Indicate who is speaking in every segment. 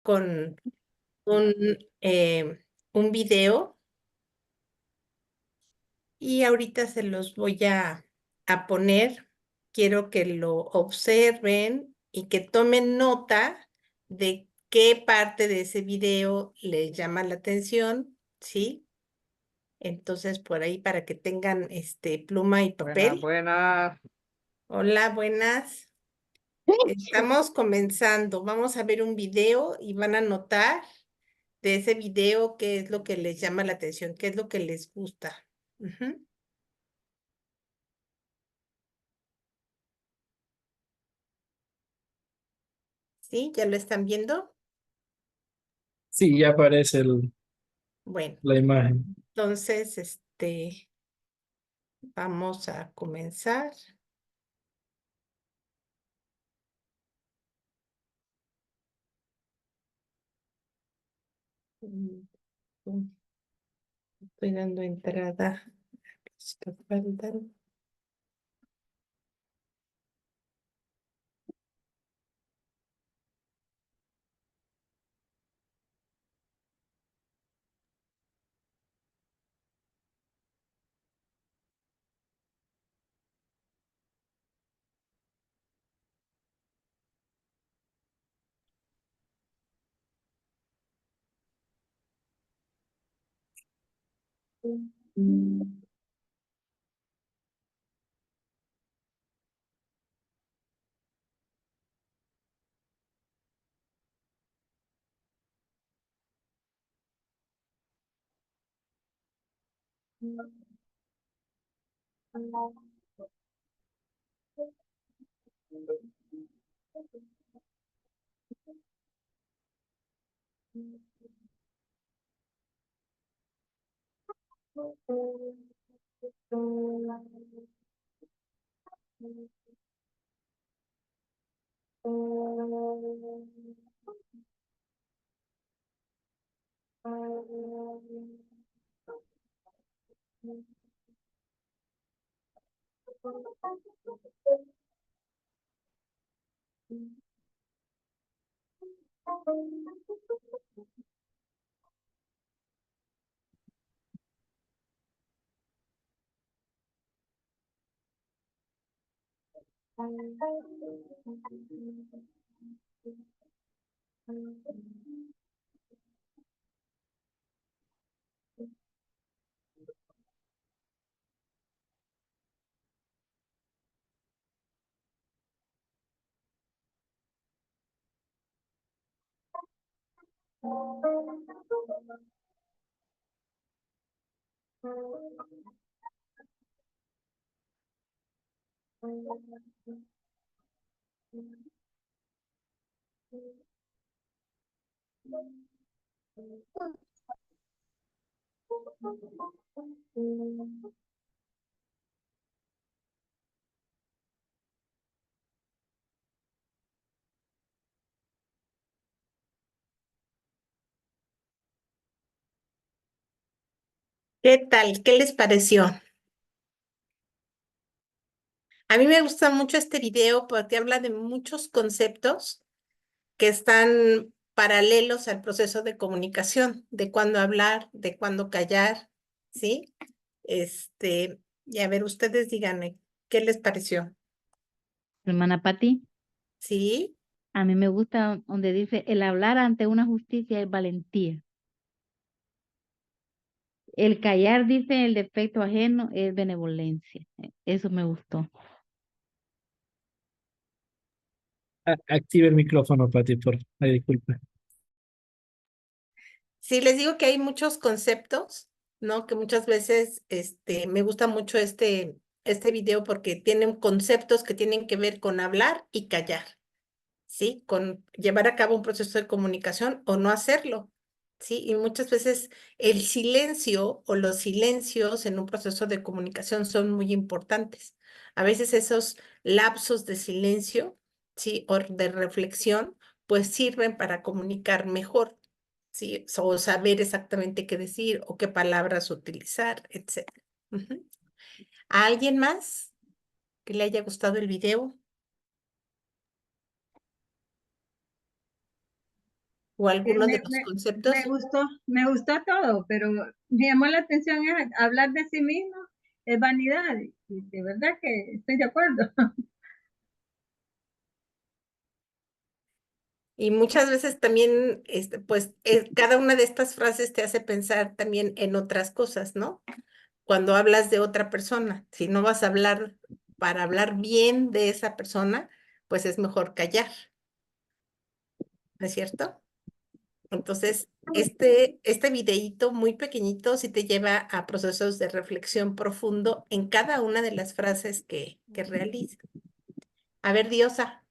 Speaker 1: con un, un video y ahorita se los voy a poner. Quiero que lo observen y que tomen nota de qué parte de ese video les llama la atención, ¿sí? Entonces, por ahí para que tengan pluma y
Speaker 2: Buenas,
Speaker 1: papel.
Speaker 2: buenas.
Speaker 1: Hola, buenas. Estamos comenzando. Vamos a ver un video y van a notar de ese video qué es lo que les llama la atención, qué es lo que les gusta. Ujú. ¿Sí? ¿Ya lo están viendo?
Speaker 3: Sí, ya aparece
Speaker 1: Bueno,
Speaker 3: la imagen.
Speaker 1: entonces, vamos a comenzar. Mm, Estoy dando entrada a los que faltan. ¿Qué tal? ¿Qué les pareció? A mí me gusta mucho este video porque habla de muchos conceptos que están paralelos al proceso de comunicación, de cuándo hablar, de cuándo callar, ¿sí? Y a ver, ustedes díganme, ¿qué les pareció?
Speaker 4: Hermana Patti,
Speaker 1: ¿Sí?
Speaker 4: a mí me gusta donde dice, el hablar ante una justicia es valentía. El callar, dice, el defecto ajeno es benevolencia. Eso me gustó.
Speaker 3: Active el micrófono, Pati, por ay, disculpe.
Speaker 1: Sí, les digo que hay muchos conceptos, ¿no? Que muchas veces, me gusta mucho este video porque tienen conceptos que tienen que ver con hablar y callar. ¿Sí? Con llevar a cabo un proceso de comunicación o no hacerlo, ¿sí? Y muchas veces el silencio o los silencios en un proceso de comunicación son muy importantes. A veces esos lapsos de silencio, ¿sí? O de reflexión, pues sirven para comunicar mejor, ¿sí? O saber exactamente qué decir o qué palabras utilizar, etcétera. Ujú. ¿A alguien más que le haya gustado el video? o alguno de
Speaker 2: Me,
Speaker 1: los
Speaker 2: me,
Speaker 1: conceptos.
Speaker 2: me gustó todo, pero me llamó la atención hablar de sí mismo es vanidad. Y de verdad que estoy de acuerdo.
Speaker 1: Y muchas veces también, pues, cada una de estas frases te hace pensar también en otras cosas, ¿no? Cuando hablas de otra persona, si no vas a hablar para hablar bien de esa persona, pues es mejor callar, ¿no es cierto? Entonces, este videíto muy pequeñito sí te lleva a procesos de reflexión profundo en cada una de las frases que realiza. A ver, Diosa.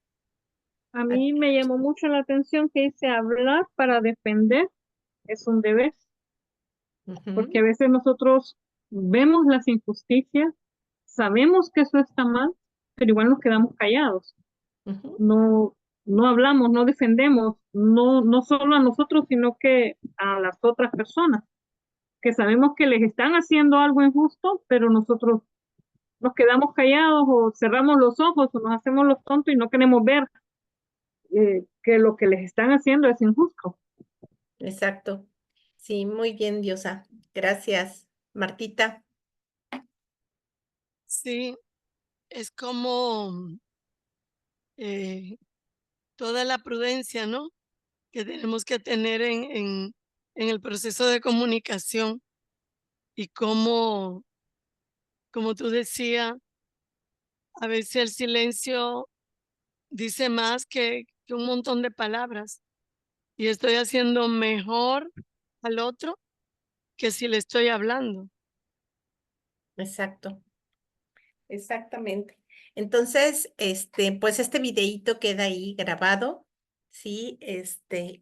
Speaker 5: A mí me llamó mucho la atención que dice hablar para defender es un deber, porque a veces nosotros vemos las injusticias, sabemos que eso está mal, pero igual nos quedamos callados. No, no hablamos, no defendemos, no solo a nosotros, sino que a las otras personas, que sabemos que les están haciendo algo injusto, pero nosotros nos quedamos callados o cerramos los ojos o nos hacemos los tontos y no queremos ver que lo que les están haciendo es injusto.
Speaker 1: Exacto. Sí, muy bien, Diosa. Gracias. Martita.
Speaker 6: Sí, es como toda la prudencia, ¿no? Que tenemos que tener en el proceso de comunicación y como tú decías, a veces el silencio dice más que un montón de palabras y estoy haciendo mejor al otro que si le estoy hablando.
Speaker 1: Exacto. Exactamente. Entonces, pues este videíto queda ahí grabado, ¿sí?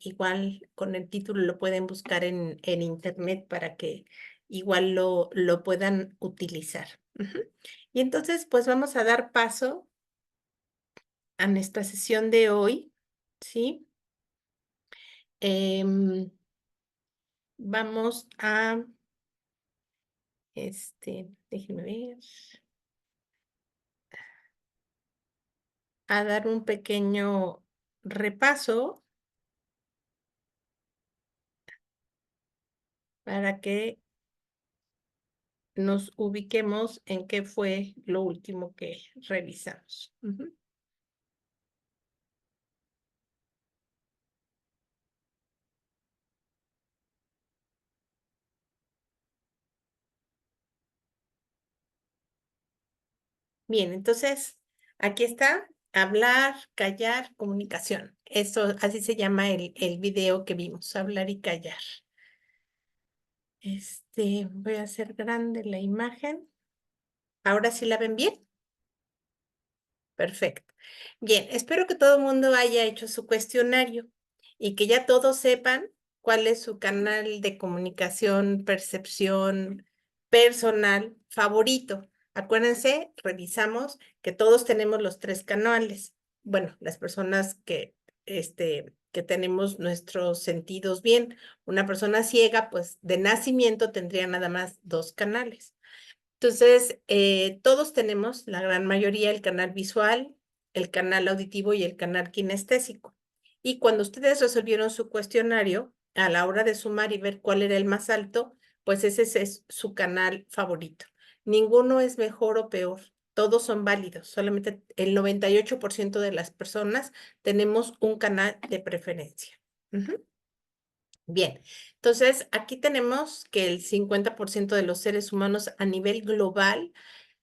Speaker 1: Igual con el título lo pueden buscar en internet para que igual lo puedan utilizar. Ujú. Y entonces, pues vamos a dar paso a nuestra sesión de hoy, ¿sí? Vamos a, déjenme ver, a dar un pequeño repaso para que nos ubiquemos en qué fue lo último que revisamos. Ujú. Bien, entonces, aquí está, hablar, callar, comunicación. Eso, así se llama el video que vimos, hablar y callar. Voy a hacer grande la imagen. ¿Ahora sí la ven bien? Perfecto. Bien, espero que todo el mundo haya hecho su cuestionario y que ya todos sepan cuál es su canal de comunicación, percepción personal favorito. Acuérdense, revisamos que todos tenemos los tres canales. Bueno, las personas que tenemos nuestros sentidos bien. Una persona ciega, pues de nacimiento tendría nada más dos canales. Entonces, todos tenemos, la gran mayoría, el canal visual, el canal auditivo y el canal kinestésico. Y cuando ustedes resolvieron su cuestionario, a la hora de sumar y ver cuál era el más alto, pues ese es su canal favorito. Ninguno es mejor o peor, todos son válidos. Solamente el 98% de las personas tenemos un canal de preferencia. Ujú. Bien, entonces aquí tenemos que el 50% de los seres humanos a nivel global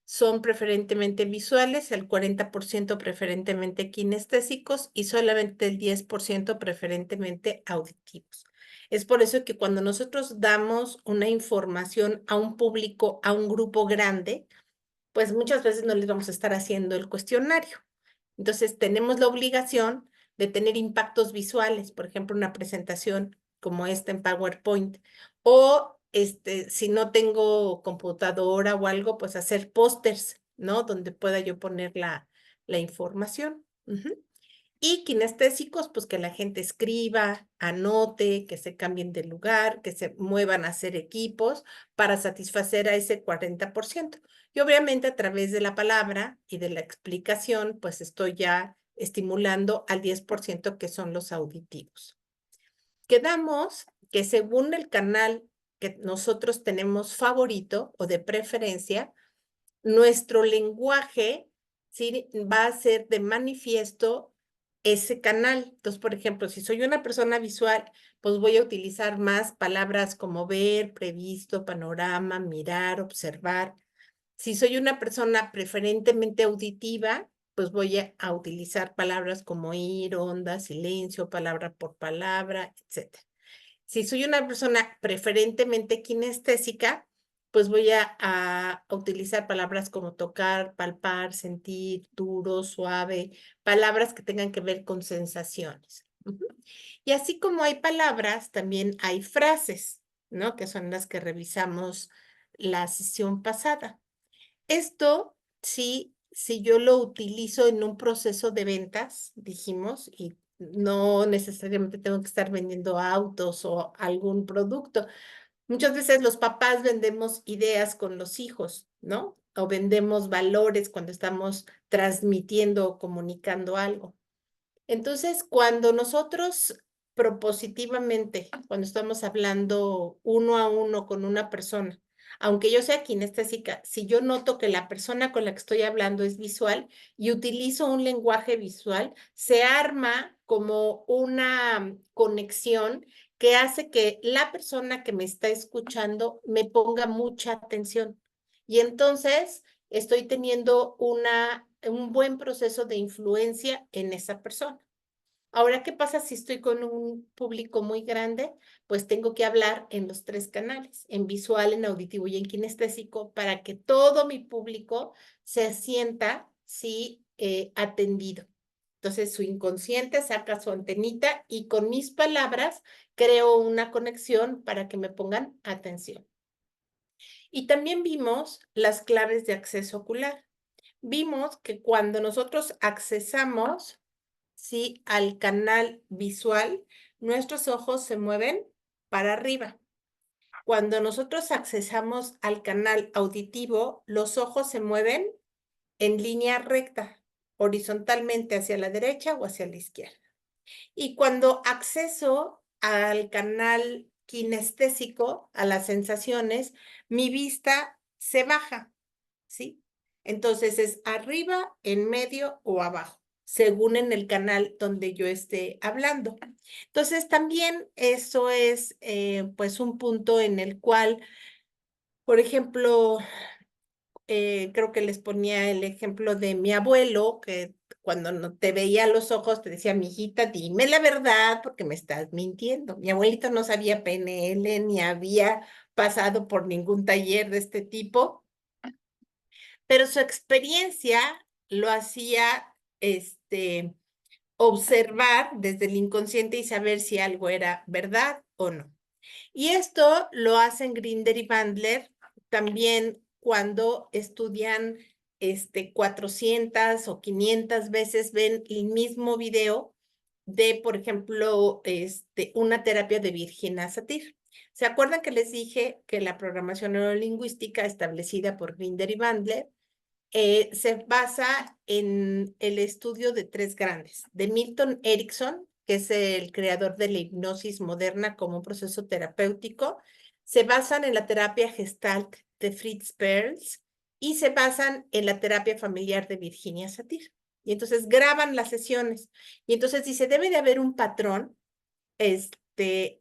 Speaker 1: son preferentemente visuales, el 40% preferentemente kinestésicos y solamente el 10% preferentemente auditivos. Es por eso que cuando nosotros damos una información a un público, a un grupo grande, pues muchas veces no les vamos a estar haciendo el cuestionario. Entonces, tenemos la obligación de tener impactos visuales, por ejemplo, una presentación como esta en PowerPoint, o si no tengo computadora o algo, pues hacer pósters, ¿no? Donde pueda yo poner la información. Ujú. Y kinestésicos, pues que la gente escriba, anote, que se cambien de lugar, que se muevan a hacer equipos para satisfacer a ese 40%. Y obviamente a través de la palabra y de la explicación, pues estoy ya estimulando al 10% que son los auditivos. quedamos que según el canal que nosotros tenemos favorito o de preferencia, nuestro lenguaje, ¿sí?, va a ser de manifiesto ese canal. Entonces, por ejemplo, si soy una persona visual, pues voy a utilizar más palabras como ver, previsto, panorama, mirar, observar. Si soy una persona preferentemente auditiva, pues voy a utilizar palabras como ir, onda, silencio, palabra por palabra, etc. Si soy una persona preferentemente kinestésica, pues voy a utilizar palabras como tocar, palpar, sentir, duro, suave, palabras que tengan que ver con sensaciones. Y así como hay palabras, también hay frases, ¿no? Que son las que revisamos la sesión pasada. Esto, sí, si yo lo utilizo en un proceso de ventas, dijimos, y no necesariamente tengo que estar vendiendo autos o algún producto. Muchas veces los papás vendemos ideas con los hijos, ¿no? O vendemos valores cuando estamos transmitiendo o comunicando algo. Entonces, cuando nosotros propositivamente, cuando estamos hablando uno a uno con una persona, aunque yo sea kinestésica, si yo noto que la persona con la que estoy hablando es visual y utilizo un lenguaje visual, se arma como una conexión que hace que la persona que me está escuchando me ponga mucha atención. Y entonces estoy teniendo un buen proceso de influencia en esa persona. Ahora, ¿qué pasa si estoy con un público muy grande? Pues tengo que hablar en los 3 canales, en visual, en auditivo y en kinestésico, para que todo mi público se sienta, sí, atendido. Entonces, su inconsciente saca su antenita y con mis palabras creo una conexión para que me pongan atención. Y también vimos las claves de acceso ocular. Vimos que cuando nosotros accesamos, sí, al canal visual, nuestros ojos se mueven para arriba. Cuando nosotros accesamos al canal auditivo, los ojos se mueven en línea recta, horizontalmente hacia la derecha o hacia la izquierda. Y cuando acceso al canal kinestésico, a las sensaciones, mi vista se baja, ¿sí? Entonces es arriba, en medio o abajo, según en el canal donde yo esté hablando. Entonces también eso es pues un punto en el cual, por ejemplo, creo que les ponía el ejemplo de mi abuelo, que cuando no te veía a los ojos te decía, mijita, dime la verdad porque me estás mintiendo. Mi abuelito no sabía PNL ni había pasado por ningún taller de este tipo, pero su experiencia lo hacía observar desde el inconsciente y saber si algo era verdad o no. Y esto lo hacen Grinder y Bandler también cuando estudian 400 o 500 veces, ven el mismo video de, por ejemplo, una terapia de Virginia Satir. ¿Se acuerdan que les dije que la programación neurolingüística establecida por Grinder y Bandler se basa en el estudio de 3 grandes, de Milton Erickson, que es el creador de la hipnosis moderna como un proceso terapéutico, se basan en la terapia Gestalt de Fritz Perls y se basan en la terapia familiar de Virginia Satir. Y entonces graban las sesiones. Y entonces dice, debe de haber un patrón que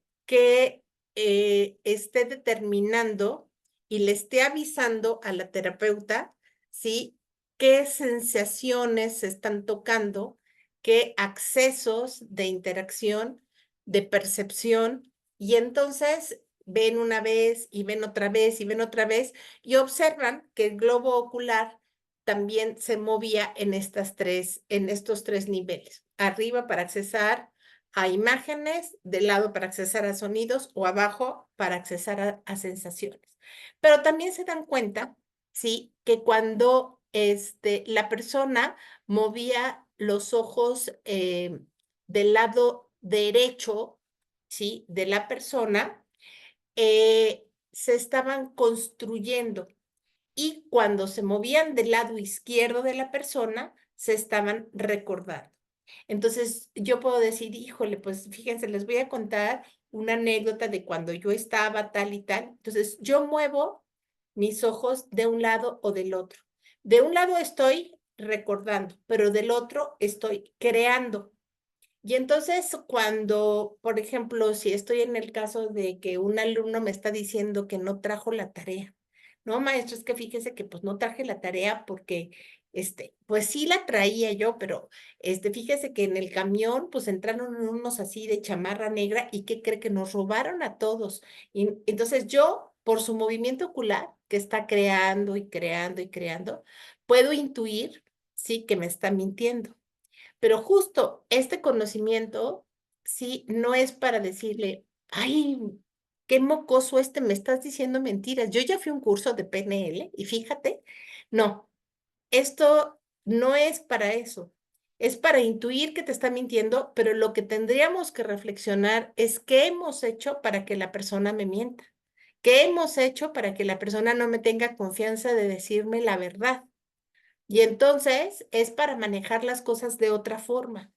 Speaker 1: esté determinando y le esté avisando a la terapeuta, ¿sí?, qué sensaciones se están tocando, qué accesos de interacción, de percepción, y entonces ven una vez y ven otra vez y ven otra vez y observan que el globo ocular también se movía en estos 3 niveles. Arriba para accesar a imágenes, del lado para accesar a sonidos o abajo para accesar a sensaciones. Pero también se dan cuenta, ¿sí?, que cuando la persona movía los ojos del lado derecho, ¿sí?, de la persona, se estaban construyendo. Y cuando se movían del lado izquierdo de la persona, se estaban recordando. Entonces, yo puedo decir, híjole, pues fíjense, les voy a contar una anécdota de cuando yo estaba tal y tal. Entonces, yo muevo mis ojos de un lado o del otro. De un lado estoy recordando, pero del otro estoy creando. Y entonces, cuando, por ejemplo, si estoy en el caso de que un alumno me está diciendo que no trajo la tarea, no, maestro, es que fíjese que pues no traje la tarea porque, pues sí la traía yo, pero, fíjese que en el camión, pues entraron unos así de chamarra negra y ¿qué cree? Que nos robaron a todos. Y entonces yo, por su movimiento ocular, que está creando y creando y creando, puedo intuir, sí, que me está mintiendo. Pero justo este conocimiento, sí, no es para decirle, ay, qué mocoso me estás diciendo mentiras. Yo ya fui a un curso de PNL y fíjate, no, esto no es para eso. Es para intuir que te está mintiendo, pero lo que tendríamos que reflexionar es qué hemos hecho para que la persona me mienta. ¿Qué hemos hecho para que la persona no me tenga confianza de decirme la verdad? Y entonces es para manejar las cosas de otra forma,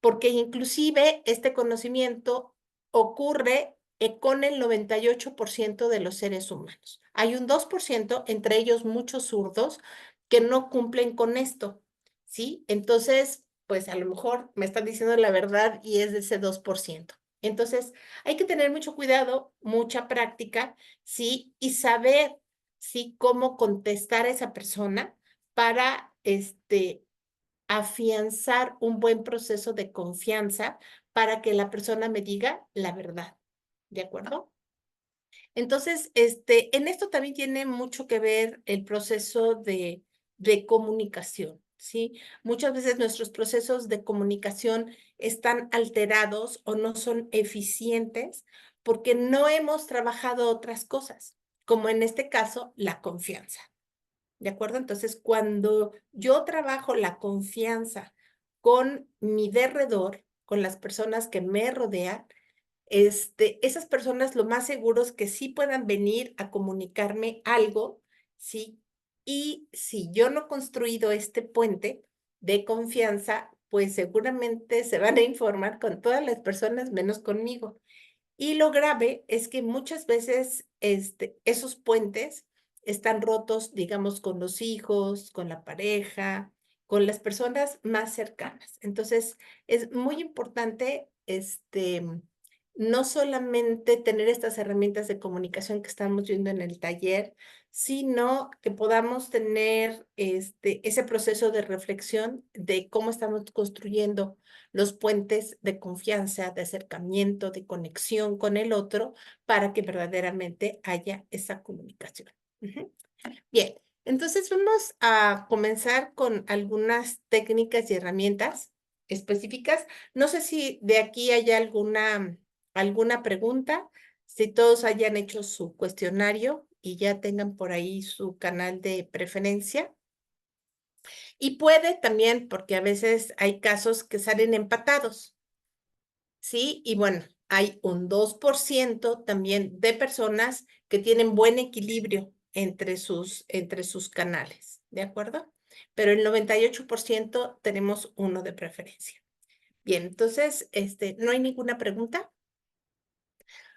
Speaker 1: porque inclusive este conocimiento ocurre con el 98% de los seres humanos. Hay un 2%, entre ellos muchos zurdos, que no cumplen con esto, ¿sí? Entonces, pues a lo mejor me están diciendo la verdad y es de ese 2%. Entonces, hay que tener mucho cuidado, mucha práctica, ¿sí? Y saber, ¿sí? Cómo contestar a esa persona para, afianzar un buen proceso de confianza para que la persona me diga la verdad. ¿De acuerdo? Entonces, en esto también tiene mucho que ver el proceso de comunicación, ¿sí? Muchas veces nuestros procesos de comunicación están alterados o no son eficientes porque no hemos trabajado otras cosas, como en este caso, la confianza. ¿De acuerdo? Entonces, cuando yo trabajo la confianza con mi derredor, con las personas que me rodean, esas personas lo más seguro es que sí puedan venir a comunicarme algo, ¿sí? Y si yo no he construido este puente de confianza, pues seguramente se van a informar con todas las personas menos conmigo. Y lo grave es que muchas veces esos puentes están rotos, digamos, con los hijos, con la pareja, con las personas más cercanas. Entonces, es muy importante, no solamente tener estas herramientas de comunicación que estamos viendo en el taller, sino que podamos tener ese proceso de reflexión de cómo estamos construyendo los puentes de confianza, de acercamiento, de conexión con el otro, para que verdaderamente haya esa comunicación. Bien, entonces vamos a comenzar con algunas técnicas y herramientas específicas. No sé si de aquí hay alguna pregunta, si todos hayan hecho su cuestionario y ya tengan por ahí su canal de preferencia. Y puede también, porque a veces hay casos que salen empatados, ¿sí? Y bueno, hay un 2% también de personas que tienen buen equilibrio entre sus canales, ¿de acuerdo? Pero el 98% tenemos uno de preferencia. Bien, entonces, ¿no hay ninguna pregunta?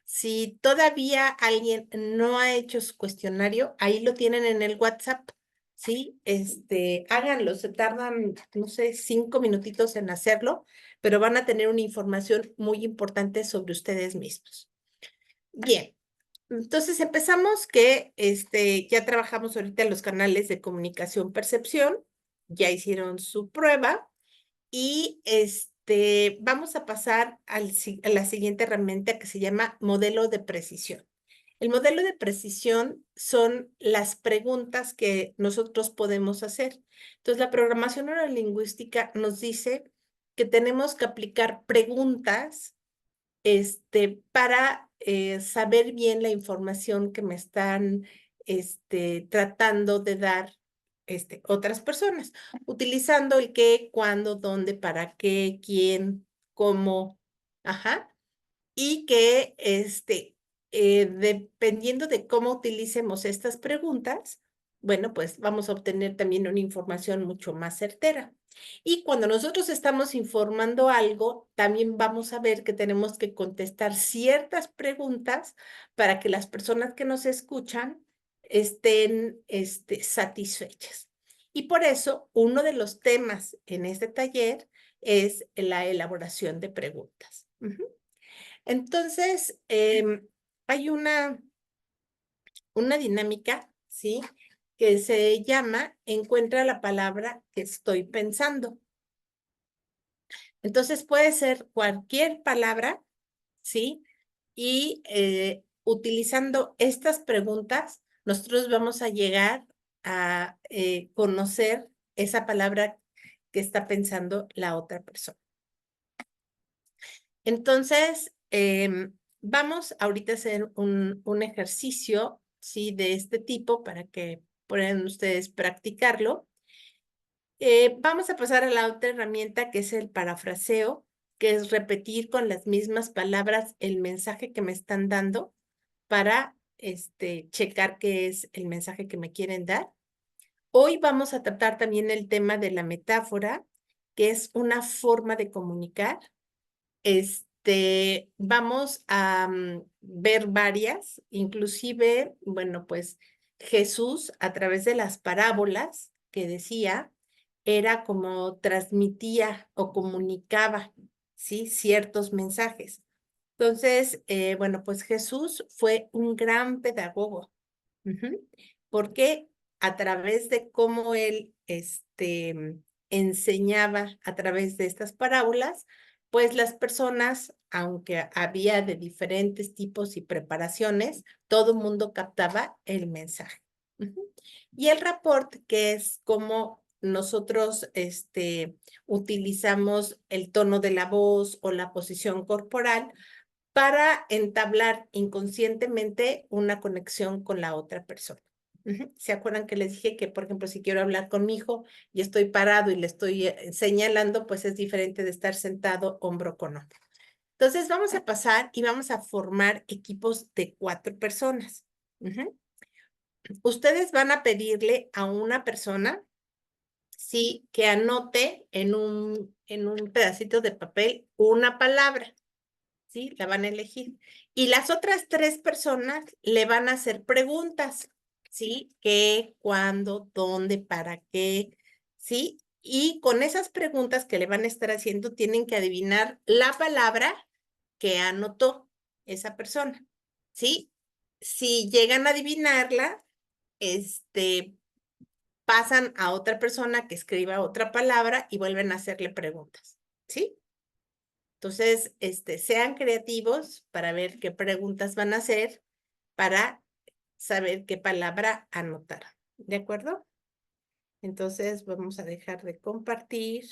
Speaker 1: Si todavía alguien no ha hecho su cuestionario, ahí lo tienen en el WhatsApp, ¿sí? Háganlo, se tardan, no sé, 5 minutitos en hacerlo, pero van a tener una información muy importante sobre ustedes mismos. Bien, entonces empezamos que, ya trabajamos ahorita en los canales de comunicación percepción, ya hicieron su prueba y vamos a pasar a la siguiente herramienta que se llama modelo de precisión. El modelo de precisión son las preguntas que nosotros podemos hacer. Entonces, la programación neurolingüística nos dice que tenemos que aplicar preguntas para saber bien la información que me están tratando de dar otras personas, utilizando el qué, cuándo, dónde, para qué, quién, cómo, ajá, y que dependiendo de cómo utilicemos estas preguntas, bueno, pues vamos a obtener también una información mucho más certera. Y cuando nosotros estamos informando algo, también vamos a ver que tenemos que contestar ciertas preguntas para que las personas que nos escuchan estén satisfechas. Y por eso, uno de los temas en este taller es la elaboración de preguntas. Entonces, hay una dinámica, ¿sí? Que se llama encuentra la palabra que estoy pensando. Entonces puede ser cualquier palabra, ¿sí? Y utilizando estas preguntas, nosotros vamos a llegar a conocer esa palabra que está pensando la otra persona. Entonces, vamos ahorita a hacer un ejercicio, ¿sí? De este tipo para que puedan ustedes practicarlo. Vamos a pasar a la otra herramienta que es el parafraseo, que es repetir con las mismas palabras el mensaje que me están dando para checar qué es el mensaje que me quieren dar. Hoy vamos a tratar también el tema de la metáfora, que es una forma de comunicar. Vamos a ver varias, inclusive, bueno, pues Jesús a través de las parábolas que decía, era como transmitía o comunicaba, ¿sí? Ciertos mensajes. Entonces, bueno, pues Jesús fue un gran pedagogo. Porque a través de cómo él enseñaba a través de estas parábolas, pues las personas, aunque había de diferentes tipos y preparaciones, todo el mundo captaba el mensaje. Y el rapport, que es como nosotros utilizamos el tono de la voz o la posición corporal para entablar inconscientemente una conexión con la otra persona. ¿Se acuerdan que les dije que, por ejemplo, si quiero hablar con mi hijo y estoy parado y le estoy señalando, pues es diferente de estar sentado hombro con hombro? Entonces vamos a pasar y vamos a formar equipos de 4 personas. Ustedes van a pedirle a una persona, sí, que anote en un pedacito de papel una palabra. ¿Sí? La van a elegir. Y las otras 3 personas le van a hacer preguntas, ¿sí? ¿Qué, cuándo, dónde, para qué? ¿Sí? Y con esas preguntas que le van a estar haciendo, tienen que adivinar la palabra que anotó esa persona, ¿sí? Si llegan a adivinarla, pasan a otra persona que escriba otra palabra y vuelven a hacerle preguntas, ¿sí? Entonces, sean creativos para ver qué preguntas van a hacer para saber qué palabra anotar. ¿De acuerdo? Entonces, vamos a dejar de compartir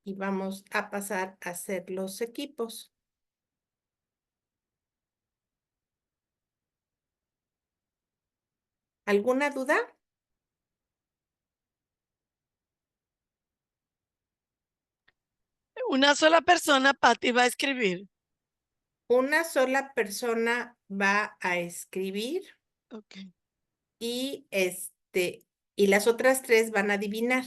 Speaker 1: y vamos a pasar a hacer los equipos. ¿Alguna duda?
Speaker 6: Una sola persona, Patti, va a escribir.
Speaker 1: Una sola persona va a escribir
Speaker 6: Ok.
Speaker 1: y y las otras 3 van a adivinar.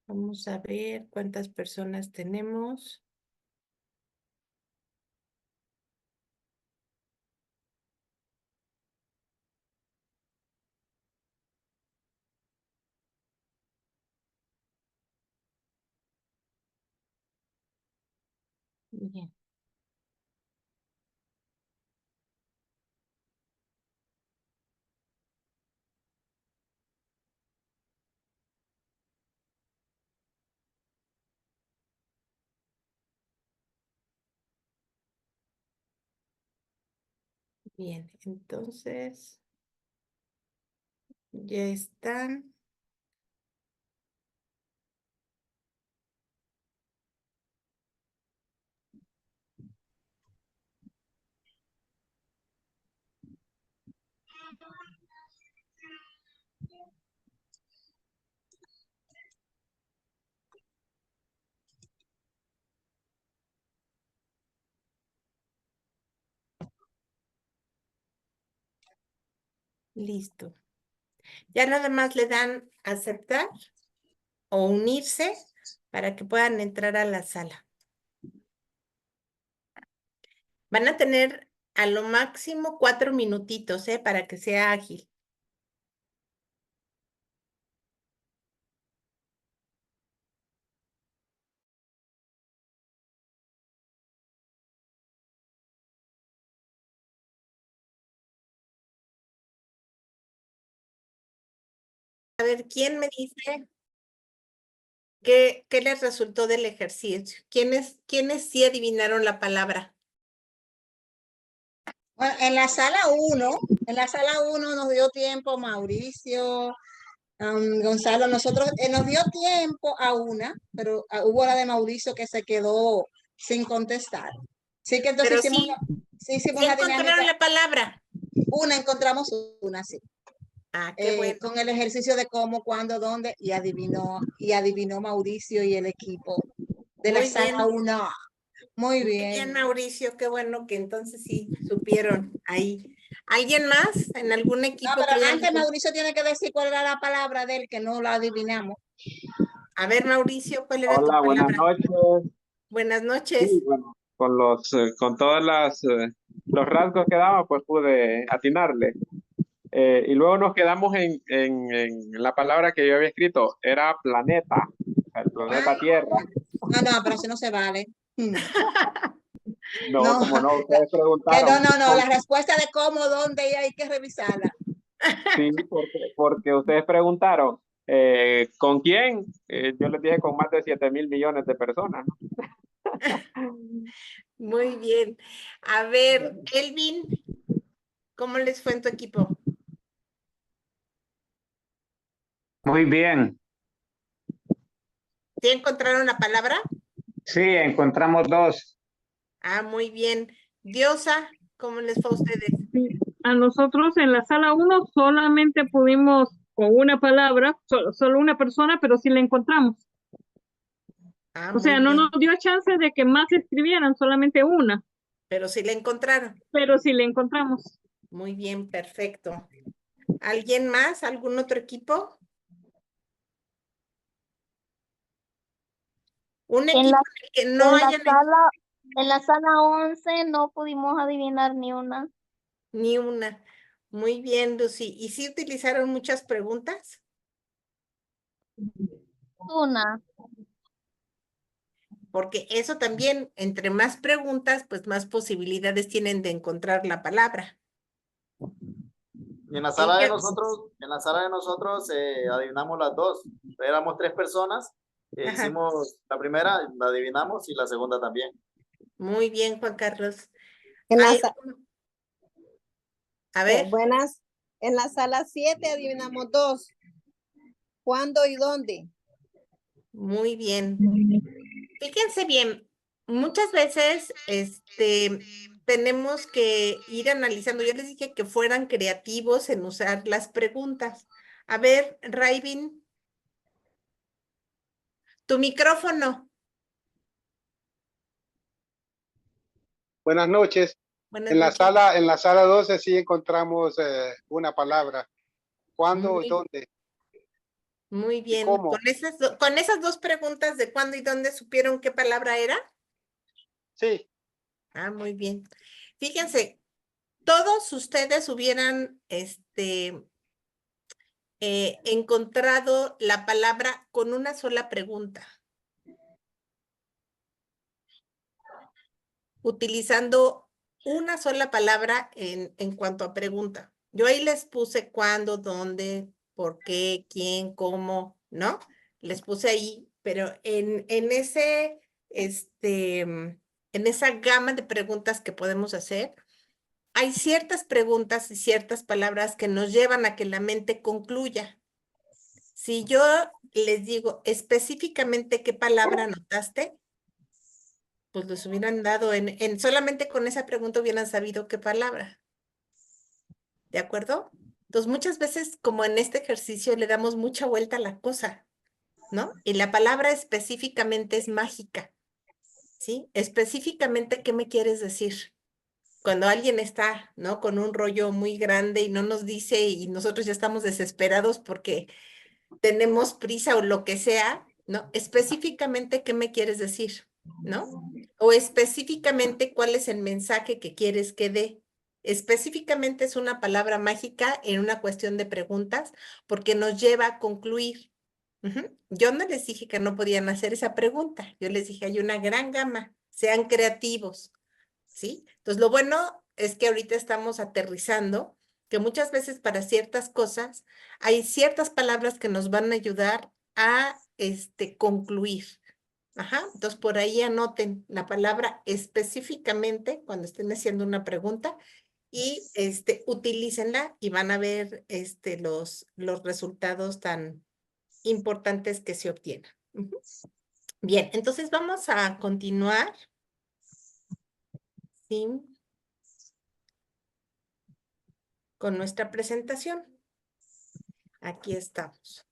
Speaker 1: Vamos a ver cuántas personas tenemos. Bien. Bien, entonces ya están. Listo. Ya nada más le dan aceptar o unirse para que puedan entrar a la sala. Van a tener a lo máximo 4 minutitos, para que sea ágil. A ver, ¿quién me dice qué les resultó del ejercicio? ¿Quiénes sí adivinaron la palabra?
Speaker 7: Bueno, en la sala 1 nos dio tiempo Mauricio, Gonzalo, nosotros nos dio tiempo a una, pero hubo la de Mauricio que se quedó sin contestar. Sí que entonces
Speaker 1: Pero
Speaker 7: hicimos
Speaker 1: sí
Speaker 7: la dinámica.
Speaker 1: encontraron la palabra.
Speaker 7: Encontramos una, sí.
Speaker 1: Ah, qué bueno.
Speaker 7: Con el ejercicio de cómo, cuándo, dónde, y adivinó Mauricio y el equipo de la
Speaker 1: Muy
Speaker 7: sala
Speaker 1: bien.
Speaker 7: 1. Muy
Speaker 1: Muy
Speaker 7: bien.
Speaker 1: bien, Mauricio, qué bueno que entonces sí supieron ahí. ¿Alguien más en algún
Speaker 7: No,
Speaker 1: equipo
Speaker 7: pero
Speaker 1: que haya
Speaker 7: antes Mauricio tiene que decir cuál era la palabra de él, que no la adivinamos.
Speaker 1: A ver, Mauricio, ¿cuál era tu
Speaker 8: Hola, buenas
Speaker 1: palabra?
Speaker 8: noches.
Speaker 1: Buenas
Speaker 8: Sí,
Speaker 1: noches.
Speaker 8: bueno, con todas los rasgos que daba, pues pude atinarle. Y luego nos quedamos en la palabra que yo había escrito, era planeta, o sea, el planeta Tierra.
Speaker 7: No, pero así no se vale.
Speaker 8: No,
Speaker 7: No,
Speaker 8: como no, ustedes
Speaker 7: que
Speaker 8: preguntaron.
Speaker 7: no, la respuesta de cómo, dónde, y hay que revisarla.
Speaker 8: Sí, porque ustedes preguntaron, ¿con quién? Yo les dije con más de 7,000 millones de personas, ¿no?
Speaker 1: Muy bien. A ver, Elvin, ¿cómo les fue en tu equipo?
Speaker 9: Muy bien.
Speaker 1: ¿Sí encontraron la palabra?
Speaker 9: Sí, encontramos dos.
Speaker 1: Ah, muy bien. Diosa, ¿cómo les fue a ustedes?
Speaker 5: Sí, a nosotros en la sala 1 solamente pudimos con una palabra, solo una persona, pero sí la encontramos.
Speaker 1: Ah,
Speaker 5: O sea,
Speaker 1: muy
Speaker 5: no
Speaker 1: bien.
Speaker 5: nos dio chance de que más escribieran, solamente una,
Speaker 1: Pero sí la encontraron.
Speaker 5: pero sí la encontramos.
Speaker 1: Muy bien, perfecto. ¿Alguien más? ¿Algún otro equipo? Un
Speaker 10: En
Speaker 1: equipo
Speaker 10: la,
Speaker 1: en el que no hayan
Speaker 10: en la sala 11 no pudimos adivinar ni una.
Speaker 1: ni una. Muy bien, Lucy. ¿Y sí utilizaron muchas preguntas?
Speaker 10: Una.
Speaker 1: Porque eso también, entre más preguntas, pues más posibilidades tienen de encontrar la palabra.
Speaker 11: Y en la
Speaker 1: ¿En
Speaker 11: sala
Speaker 1: qué?
Speaker 11: de nosotros adivinamos las dos. Éramos 3 personas.
Speaker 1: Ajá.
Speaker 11: Hicimos la primera, la adivinamos, y la segunda también.
Speaker 1: Muy bien, Juan Carlos.
Speaker 12: En la
Speaker 1: Hay
Speaker 12: sa-
Speaker 1: A ver,
Speaker 12: buenas. En la sala 7 adivinamos dos. ¿Cuándo y dónde?
Speaker 1: muy bien. Fíjense bien, muchas veces tenemos que ir analizando. Yo les dije que fueran creativos en usar las preguntas. A ver, Raivin, tu micrófono.
Speaker 13: Buenas noches.
Speaker 1: Buenas
Speaker 13: En
Speaker 1: noches.
Speaker 13: en la sala 12 sí encontramos una palabra. ¿Cuándo y dónde?
Speaker 1: Muy bien.
Speaker 13: cómo?
Speaker 1: Con esas dos preguntas de cuándo y dónde supieron qué palabra era.
Speaker 13: Sí.
Speaker 1: Ah, muy bien. Fíjense, todos ustedes hubieran encontrado la palabra con una sola pregunta, utilizando una sola palabra en cuanto a pregunta. Yo ahí les puse cuándo, dónde, por qué, quién, cómo, ¿no? Les puse ahí, pero en esa gama de preguntas que podemos hacer, hay ciertas preguntas y ciertas palabras que nos llevan a que la mente concluya. Si yo les digo específicamente qué palabra anotaste, pues les hubieran dado solamente con esa pregunta hubieran sabido qué palabra. ¿De acuerdo? Entonces, muchas veces, como en este ejercicio, le damos mucha vuelta a la cosa, ¿no? Y la palabra específicamente es mágica, ¿sí? Específicamente, ¿qué me quieres decir? Cuando alguien está, ¿no? Con un rollo muy grande y no nos dice y nosotros ya estamos desesperados porque tenemos prisa o lo que sea, ¿no? Específicamente, ¿qué me quieres decir? ¿No? O específicamente, ¿cuál es el mensaje que quieres que dé? Específicamente es una palabra mágica en una cuestión de preguntas porque nos lleva a concluir. Yo no les dije que no podían hacer esa pregunta. Yo les dije, hay una gran gama, sean creativos, ¿sí? Entonces, lo bueno es que ahorita estamos aterrizando, que muchas veces para ciertas cosas hay ciertas palabras que nos van a ayudar a concluir. Ajá, entonces por ahí anoten la palabra específicamente cuando estén haciendo una pregunta y utilícenla y van a ver los resultados tan importantes que se obtienen. Bien, entonces vamos a continuar. ¿Sí? Con nuestra presentación. Aquí estamos.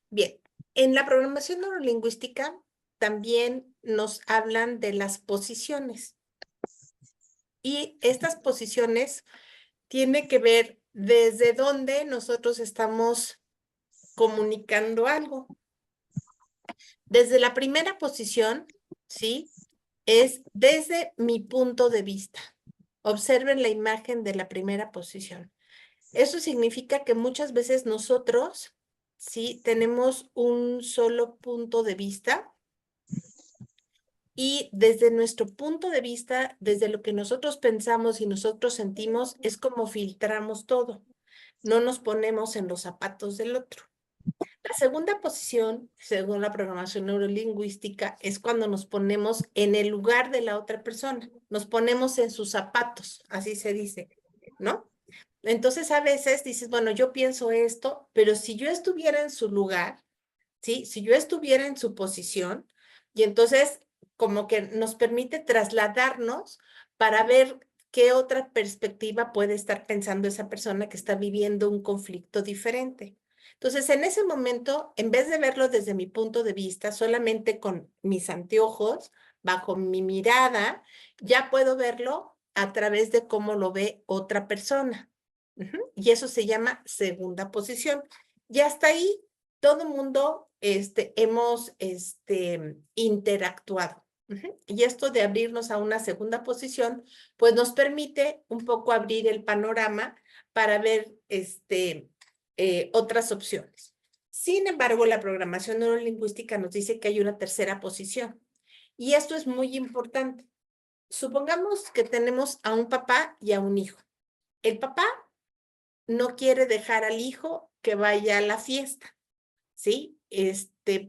Speaker 1: Bien, en la programación neurolingüística también nos hablan de las posiciones. Y estas posiciones tienen que ver desde dónde nosotros estamos comunicando algo. Desde la primera posición, ¿sí? Es desde mi punto de vista. Observen la imagen de la primera posición. Eso significa que muchas veces nosotros, ¿sí? Tenemos un solo punto de vista y desde nuestro punto de vista, desde lo que nosotros pensamos y nosotros sentimos, es como filtramos todo. No nos ponemos en los zapatos del otro. La segunda posición, según la programación neurolingüística, es cuando nos ponemos en el lugar de la otra persona. Nos ponemos en sus zapatos, así se dice, ¿no? Entonces a veces dices, bueno, yo pienso esto, pero si yo estuviera en su lugar, ¿sí? Si yo estuviera en su posición, y entonces como que nos permite trasladarnos para ver qué otra perspectiva puede estar pensando esa persona que está viviendo un conflicto diferente. Entonces, en ese momento, en vez de verlo desde mi punto de vista, solamente con mis anteojos, bajo mi mirada, ya puedo verlo a través de cómo lo ve otra persona. Y eso se llama segunda posición. Y hasta ahí todo el mundo hemos interactuado. Y esto de abrirnos a una segunda posición, pues nos permite un poco abrir el panorama para ver otras opciones. Sin embargo, la programación neurolingüística nos dice que hay una tercera posición. Y esto es muy importante. Supongamos que tenemos a un papá y a un hijo. El papá no quiere dejar al hijo que vaya a la fiesta, ¿sí?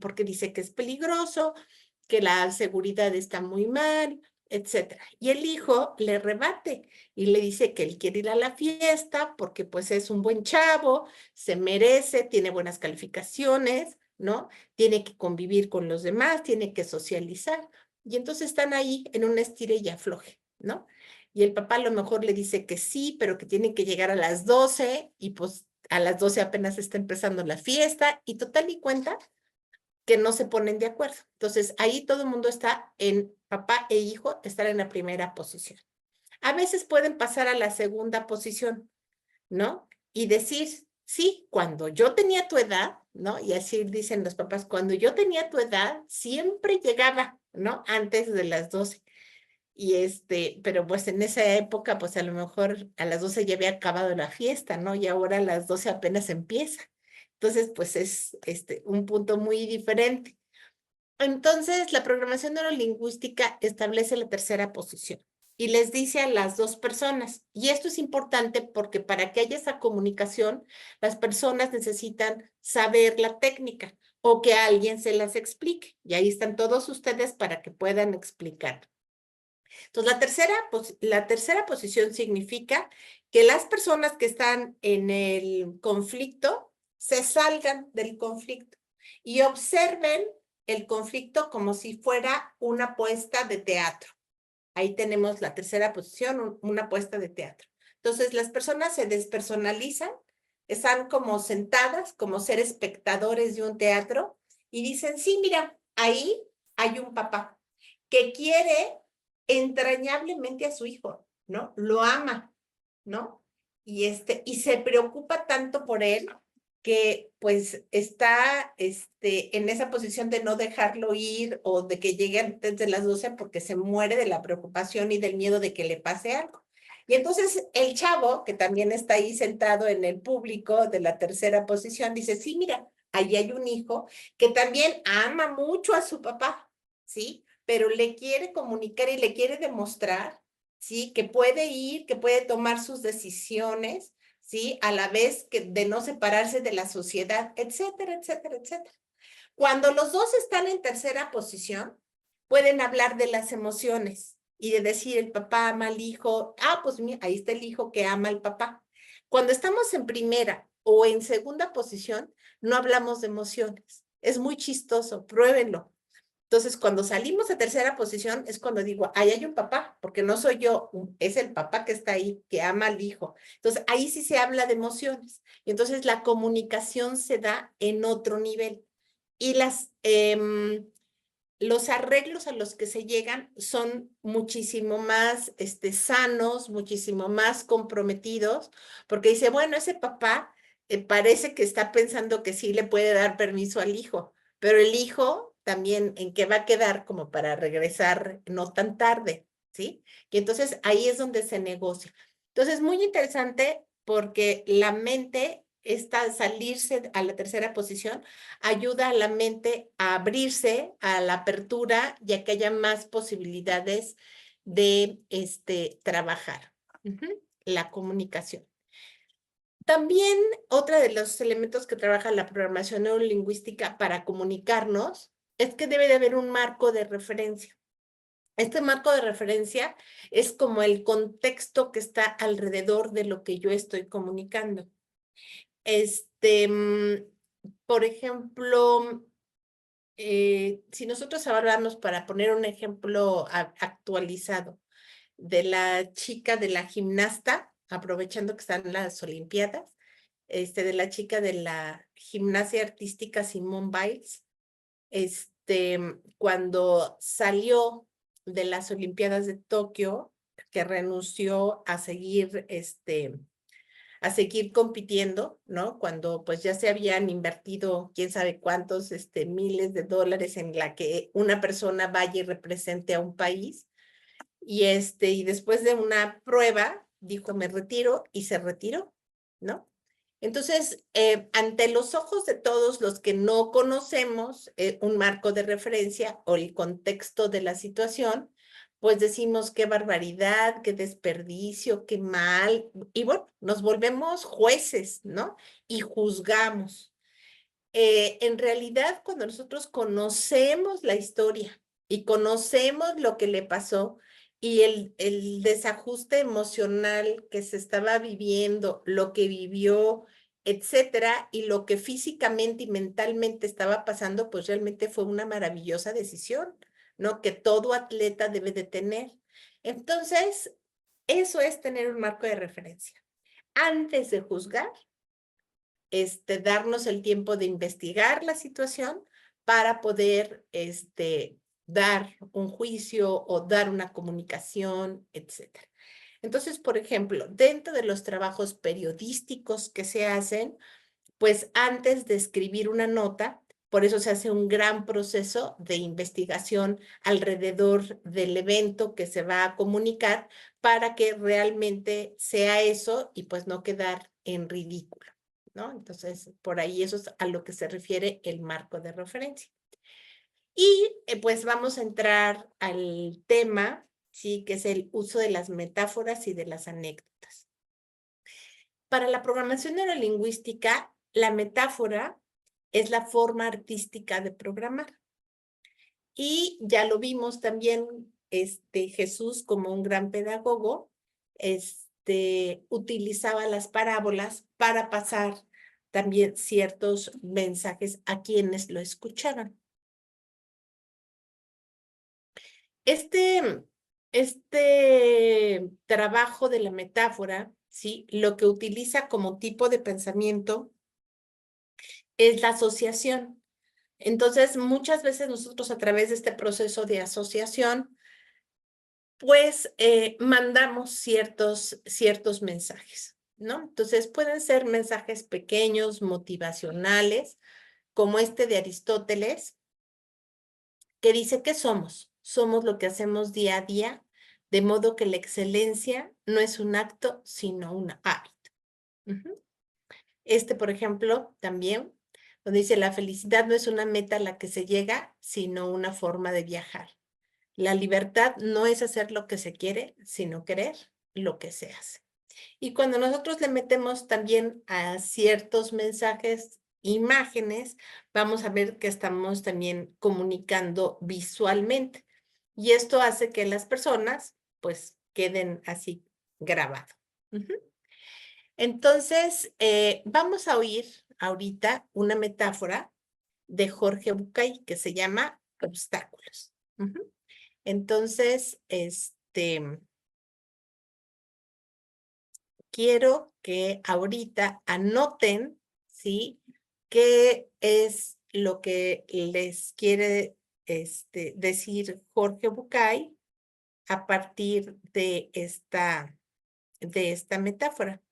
Speaker 1: Porque dice que es peligroso, que la seguridad está muy mal, etcétera. Y el hijo le rebate y le dice que él quiere ir a la fiesta porque pues es un buen chavo, se merece, tiene buenas calificaciones, ¿no? Tiene que convivir con los demás, tiene que socializar. Y entonces están ahí en un estire y afloje, ¿no? Y el papá a lo mejor le dice que sí, pero que tiene que llegar a las 12 y pues a las 12 apenas está empezando la fiesta y total y cuenta que no se ponen de acuerdo. Entonces, ahí todo el mundo está en papá e hijo, estar en la primera posición. A veces pueden pasar a la segunda posición, ¿no? Y decir, sí, cuando yo tenía tu edad, ¿no? Y así dicen los papás, cuando yo tenía tu edad, siempre llegaba, ¿no? Antes de las 12. Y pero pues en esa época, pues a lo mejor a las 12 ya había acabado la fiesta, ¿no? Y ahora a las 12 apenas empieza. Entonces, pues es un punto muy diferente. Entonces, la programación neurolingüística establece la tercera posición y les dice a las dos personas, y esto es importante porque para que haya esa comunicación, las personas necesitan saber la técnica o que alguien se las explique. Y ahí están todos ustedes para que puedan explicar. Entonces, la tercera posición significa que las personas que están en el conflicto se salgan del conflicto y observen el conflicto como si fuera una puesta de teatro. Ahí tenemos la tercera posición, una puesta de teatro. Entonces, las personas se despersonalizan, están como sentadas, como ser espectadores de un teatro y dicen, sí, mira, ahí hay un papá que quiere entrañablemente a su hijo, ¿no? Lo ama, ¿no? Y se preocupa tanto por él que pues está en esa posición de no dejarlo ir o de que llegue antes de las 12 porque se muere de la preocupación y del miedo de que le pase algo. Y entonces el chavo, que también está ahí sentado en el público de la tercera posición, dice, sí, mira, ahí hay un hijo que también ama mucho a su papá, ¿sí? Pero le quiere comunicar y le quiere demostrar, ¿sí? Que puede ir, que puede tomar sus decisiones, ¿sí? A la vez que de no separarse de la sociedad, etcétera, etcétera, etcétera. Cuando los dos están en tercera posición, pueden hablar de las emociones y de decir el papá ama al hijo, pues mira, ahí está el hijo que ama al papá. Cuando estamos en primera o en segunda posición, no hablamos de emociones. Es muy chistoso, pruébenlo. Entonces, cuando salimos de tercera posición es cuando digo, ahí hay un papá, porque no soy yo, es el papá que está ahí, que ama al hijo. Entonces, ahí sí se habla de emociones. Y entonces la comunicación se da en otro nivel. Y los arreglos a los que se llegan son muchísimo más sanos, muchísimo más comprometidos, porque dice, bueno, ese papá parece que está pensando que sí le puede dar permiso al hijo, pero el hijo también en qué va a quedar como para regresar no tan tarde, ¿sí? Y entonces ahí es donde se negocia. Entonces, muy interesante porque la mente, salirse a la tercera posición, ayuda a la mente a abrirse a la apertura y a que haya más posibilidades de trabajar. La comunicación. También otro de los elementos que trabaja la programación neurolingüística para comunicarnos es que debe de haber un marco de referencia. Este marco de referencia es como el contexto que está alrededor de lo que yo estoy comunicando. Por ejemplo, si nosotros hablamos, para poner un ejemplo actualizado, de la chica de la gimnasta, aprovechando que están las Olimpiadas, de la chica de la gimnasia artística Simone Biles, cuando salió de las Olimpiadas de Tokio, que renunció a seguir compitiendo, ¿no? Cuando pues ya se habían invertido quién sabe cuántos miles de dólares en la que una persona vaya y represente a un país. Y después de una prueba, dijo, me retiro, y se retiró, ¿no? Entonces, ante los ojos de todos los que no conocemos un marco de referencia o el contexto de la situación, pues decimos qué barbaridad, qué desperdicio, qué mal, y bueno, nos volvemos jueces, ¿no? Y juzgamos. En realidad, cuando nosotros conocemos la historia y conocemos lo que le pasó y el desajuste emocional que se estaba viviendo, lo que vivió, etcétera, y lo que físicamente y mentalmente estaba pasando, pues realmente fue una maravillosa decisión, ¿no? Que todo atleta debe de tener. Entonces, eso es tener un marco de referencia. Antes de juzgar, darnos el tiempo de investigar la situación para poder dar un juicio o dar una comunicación, etcétera. Entonces, por ejemplo, dentro de los trabajos periodísticos que se hacen, pues antes de escribir una nota, por eso se hace un gran proceso de investigación alrededor del evento que se va a comunicar para que realmente sea eso y pues no quedar en ridículo, ¿no? Entonces, por ahí eso es a lo que se refiere el marco de referencia. Y pues vamos a entrar al tema, sí, que es el uso de las metáforas y de las anécdotas. Para la programación neurolingüística, la metáfora es la forma artística de programar. Y ya lo vimos también, Jesús, como un gran pedagogo, utilizaba las parábolas para pasar también ciertos mensajes a quienes lo escuchaban. Este trabajo de la metáfora, ¿sí? Lo que utiliza como tipo de pensamiento es la asociación. Entonces, muchas veces nosotros a través de este proceso de asociación pues mandamos ciertos mensajes, ¿no? Entonces pueden ser mensajes pequeños, motivacionales, como este de Aristóteles, que dice que somos lo que hacemos día a día, de modo que la excelencia no es un acto, sino un hábito. Este, por ejemplo, también, donde dice, la felicidad no es una meta a la que se llega, sino una forma de viajar. La libertad no es hacer lo que se quiere, sino querer lo que se hace. Y cuando nosotros le metemos también a ciertos mensajes, imágenes, vamos a ver que estamos también comunicando visualmente. Y esto hace que las personas, pues, queden así grabado. Entonces, vamos a oír ahorita una metáfora de Jorge Bucay que se llama obstáculos. Entonces, quiero que ahorita anoten, ¿sí? ¿Qué es lo que les quiere decir Jorge Bucay a partir de esta metáfora?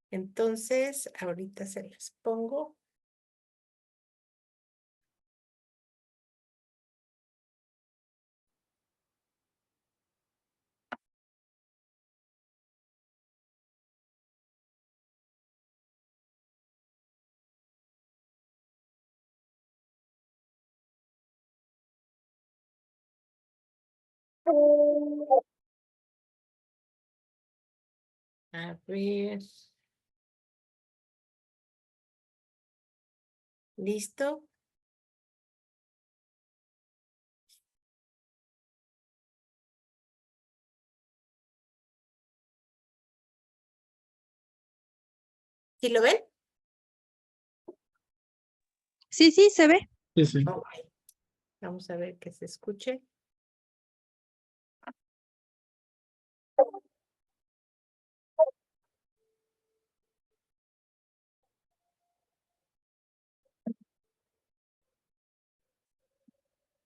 Speaker 1: Entonces, ahorita se las pongo. A ver. ¿Listo? ¿Sí lo ven?
Speaker 12: Sí, sí, se ve.
Speaker 3: Sí, sí.
Speaker 1: Ok. Vamos a ver que se escuche.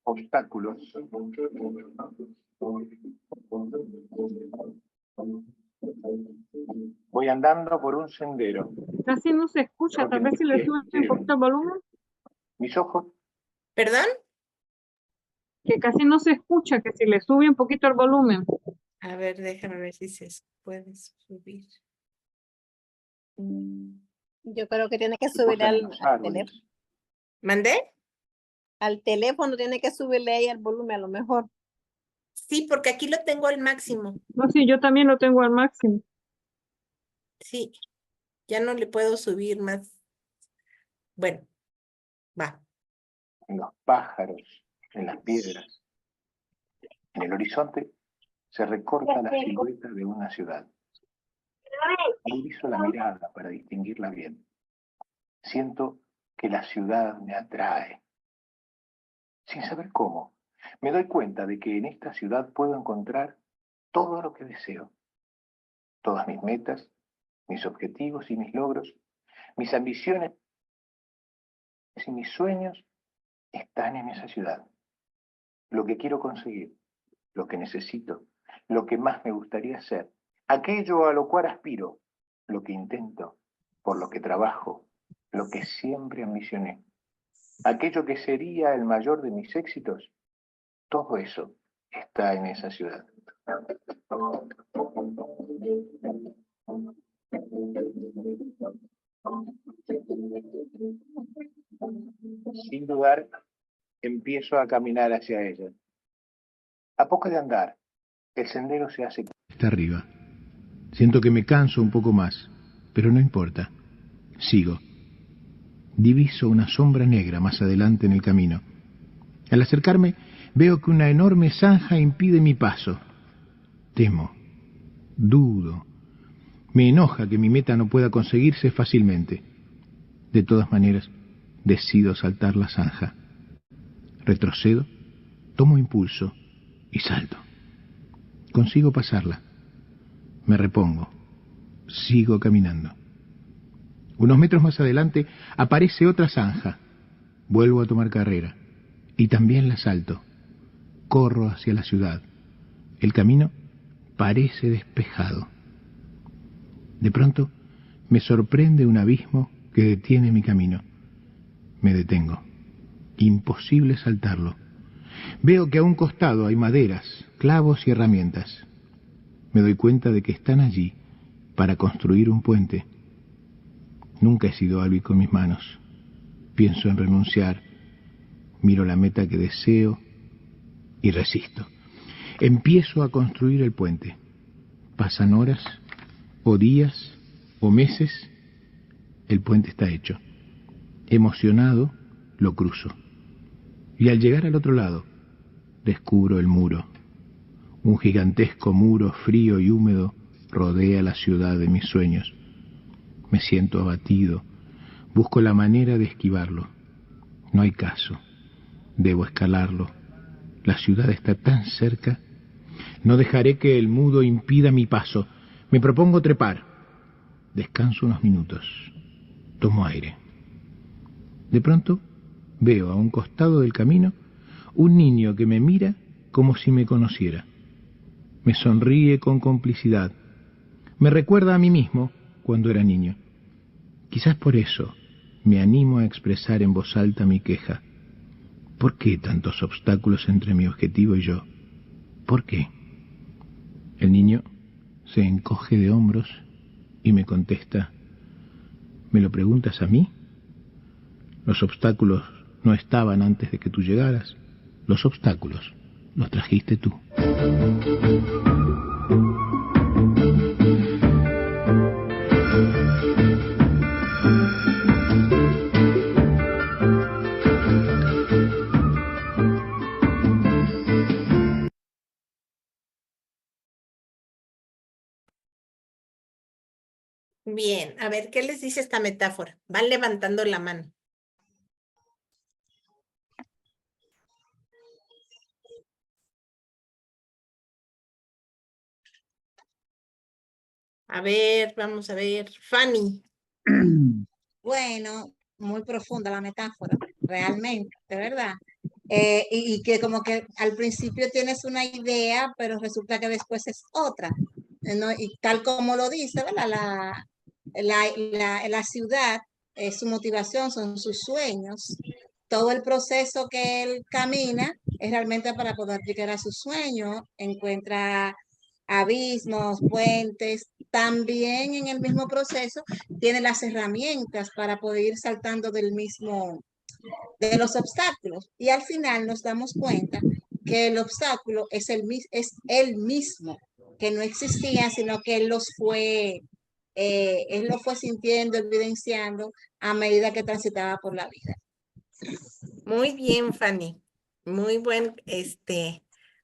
Speaker 14: Obstáculos. Voy andando por un sendero.
Speaker 5: Casi no se escucha, tal vez si le suben un poquito el volumen.
Speaker 14: Mis ojos.
Speaker 1: ¿Perdón?
Speaker 5: Que casi no se escucha, que si le sube un poquito el volumen.
Speaker 1: A ver, déjame ver si se puede subir.
Speaker 12: Yo creo que tiene que subir al teléfono.
Speaker 1: ¿Mandé?
Speaker 12: Al teléfono tiene que subirle ahí el volumen a lo mejor.
Speaker 1: Sí, porque aquí lo tengo al máximo.
Speaker 5: No, sí, yo también lo tengo al máximo.
Speaker 1: Sí, ya no le puedo subir más. Bueno, va.
Speaker 14: En los pájaros, en las piedras. En el horizonte se recorta la silueta de una ciudad. Agudizo la mirada para distinguirla bien. Siento que la ciudad me atrae. Sin saber cómo, me doy cuenta de que en esta ciudad puedo encontrar todo lo que deseo. Todas mis metas, mis objetivos y mis logros, mis ambiciones y mis sueños están en esa ciudad. Lo que quiero conseguir, lo que necesito, lo que más me gustaría hacer, aquello a lo cual aspiro, lo que intento, por lo que trabajo, lo que siempre ambicioné, aquello que sería el mayor de mis éxitos, todo eso está en esa ciudad. Sin dudar, empiezo a caminar hacia ella. A poco de andar, el sendero se hace
Speaker 15: Está arriba. Siento que me canso un poco más, pero no importa. Sigo. Diviso una sombra negra más adelante en el camino. Al acercarme, veo que una enorme zanja impide mi paso. Temo. Dudo. Me enoja que mi meta no pueda conseguirse fácilmente. De todas maneras, decido saltar la zanja. Retrocedo, tomo impulso y salto. Consigo pasarla. Me repongo. Sigo caminando. Unos metros más adelante aparece otra zanja. Vuelvo a tomar carrera. Y también la salto. Corro hacia la ciudad. El camino parece despejado. De pronto me sorprende un abismo que detiene mi camino. Me detengo. Imposible saltarlo. Veo que a un costado hay maderas, clavos y herramientas. Me doy cuenta de que están allí para construir un puente. Nunca he sido hábil con mis manos. Pienso en renunciar. Miro la meta que deseo y resisto. Empiezo a construir el puente. Pasan horas, o días, o meses. El puente está hecho. Emocionado, lo cruzo. Y al llegar al otro lado, descubro el muro. Un gigantesco muro frío y húmedo rodea la ciudad de mis sueños. Me siento abatido. Busco la manera de esquivarlo. No hay caso. Debo escalarlo. La ciudad está tan cerca. No dejaré que el mudo impida mi paso. Me propongo trepar. Descanso unos minutos. Tomo aire. De pronto veo a un costado del camino un niño que me mira como si me conociera. Me sonríe con complicidad. Me recuerda a mí mismo cuando era niño. Quizás por eso me animo a expresar en voz alta mi queja. ¿Por qué tantos obstáculos entre mi objetivo y yo? ¿Por qué? El niño se encoge de hombros y me contesta: ¿me lo preguntas a mí? Los obstáculos no estaban antes de que tú llegaras. Los obstáculos los trajiste tú.
Speaker 1: Bien, a ver, ¿qué les dice esta metáfora? Van levantando la mano. A ver, vamos a ver. Fanny.
Speaker 7: Bueno, muy profunda la metáfora, realmente, ¿verdad? Y que como que al principio tienes una idea, pero resulta que después es otra, ¿no? Y tal como lo dice, ¿verdad? La ciudad, su motivación son sus sueños. Todo el proceso que él camina es realmente para poder llegar a su sueño. Encuentra abismos, puentes. También en el mismo proceso tiene las herramientas para poder ir saltando de los obstáculos. Y al final nos damos cuenta que el obstáculo es él mismo, que no existía, sino que él lo fue sintiendo, evidenciando a medida que transitaba por la vida.
Speaker 1: Muy bien, Fanny. Muy buen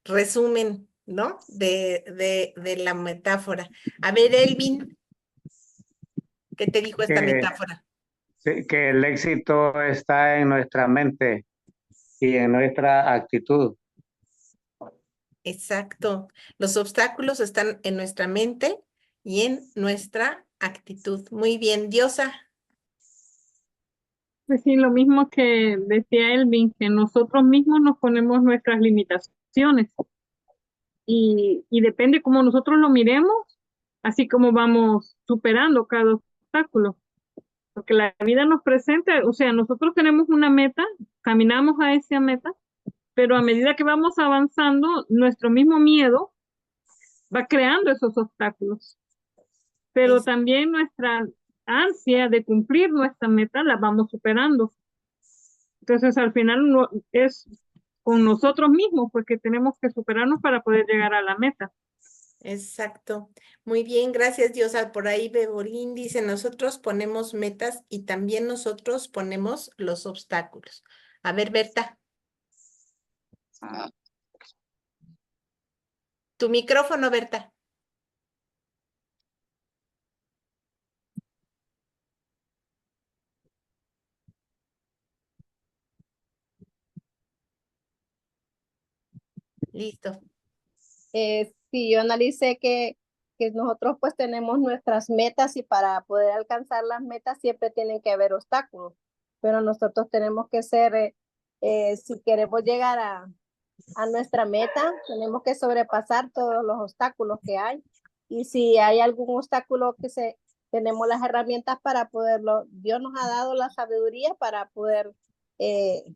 Speaker 1: resumen, ¿no? De la metáfora. A ver, Elvin, ¿qué te dijo esta metáfora?
Speaker 9: Sí, que el éxito está en nuestra mente y en nuestra actitud.
Speaker 1: Exacto. Los obstáculos están en nuestra mente y en nuestra actitud. Muy bien, Diosa.
Speaker 5: Pues sí, lo mismo que decía Elvin, que nosotros mismos nos ponemos nuestras limitaciones y depende cómo nosotros lo miremos, así como vamos superando cada obstáculo. Porque la vida nos presenta, o sea, nosotros tenemos una meta, caminamos a esa meta, pero a medida que vamos avanzando, nuestro mismo miedo va creando esos obstáculos. Pero también nuestra ansia de cumplir nuestra meta la vamos superando. Entonces, al final es con nosotros mismos, porque tenemos que superarnos para poder llegar a la meta.
Speaker 1: Exacto. Muy bien, gracias, Diosa. Por ahí Bebolín dice, nosotros ponemos metas y también nosotros ponemos los obstáculos. A ver, Berta. Tu micrófono, Berta. Listo.
Speaker 12: Sí, yo analicé que nosotros pues tenemos nuestras metas y para poder alcanzar las metas siempre tienen que haber obstáculos, pero nosotros tenemos que ser, si queremos llegar a nuestra meta, tenemos que sobrepasar todos los obstáculos que hay. Y si hay algún obstáculo tenemos las herramientas para poderlo. Dios nos ha dado la sabiduría para poder ese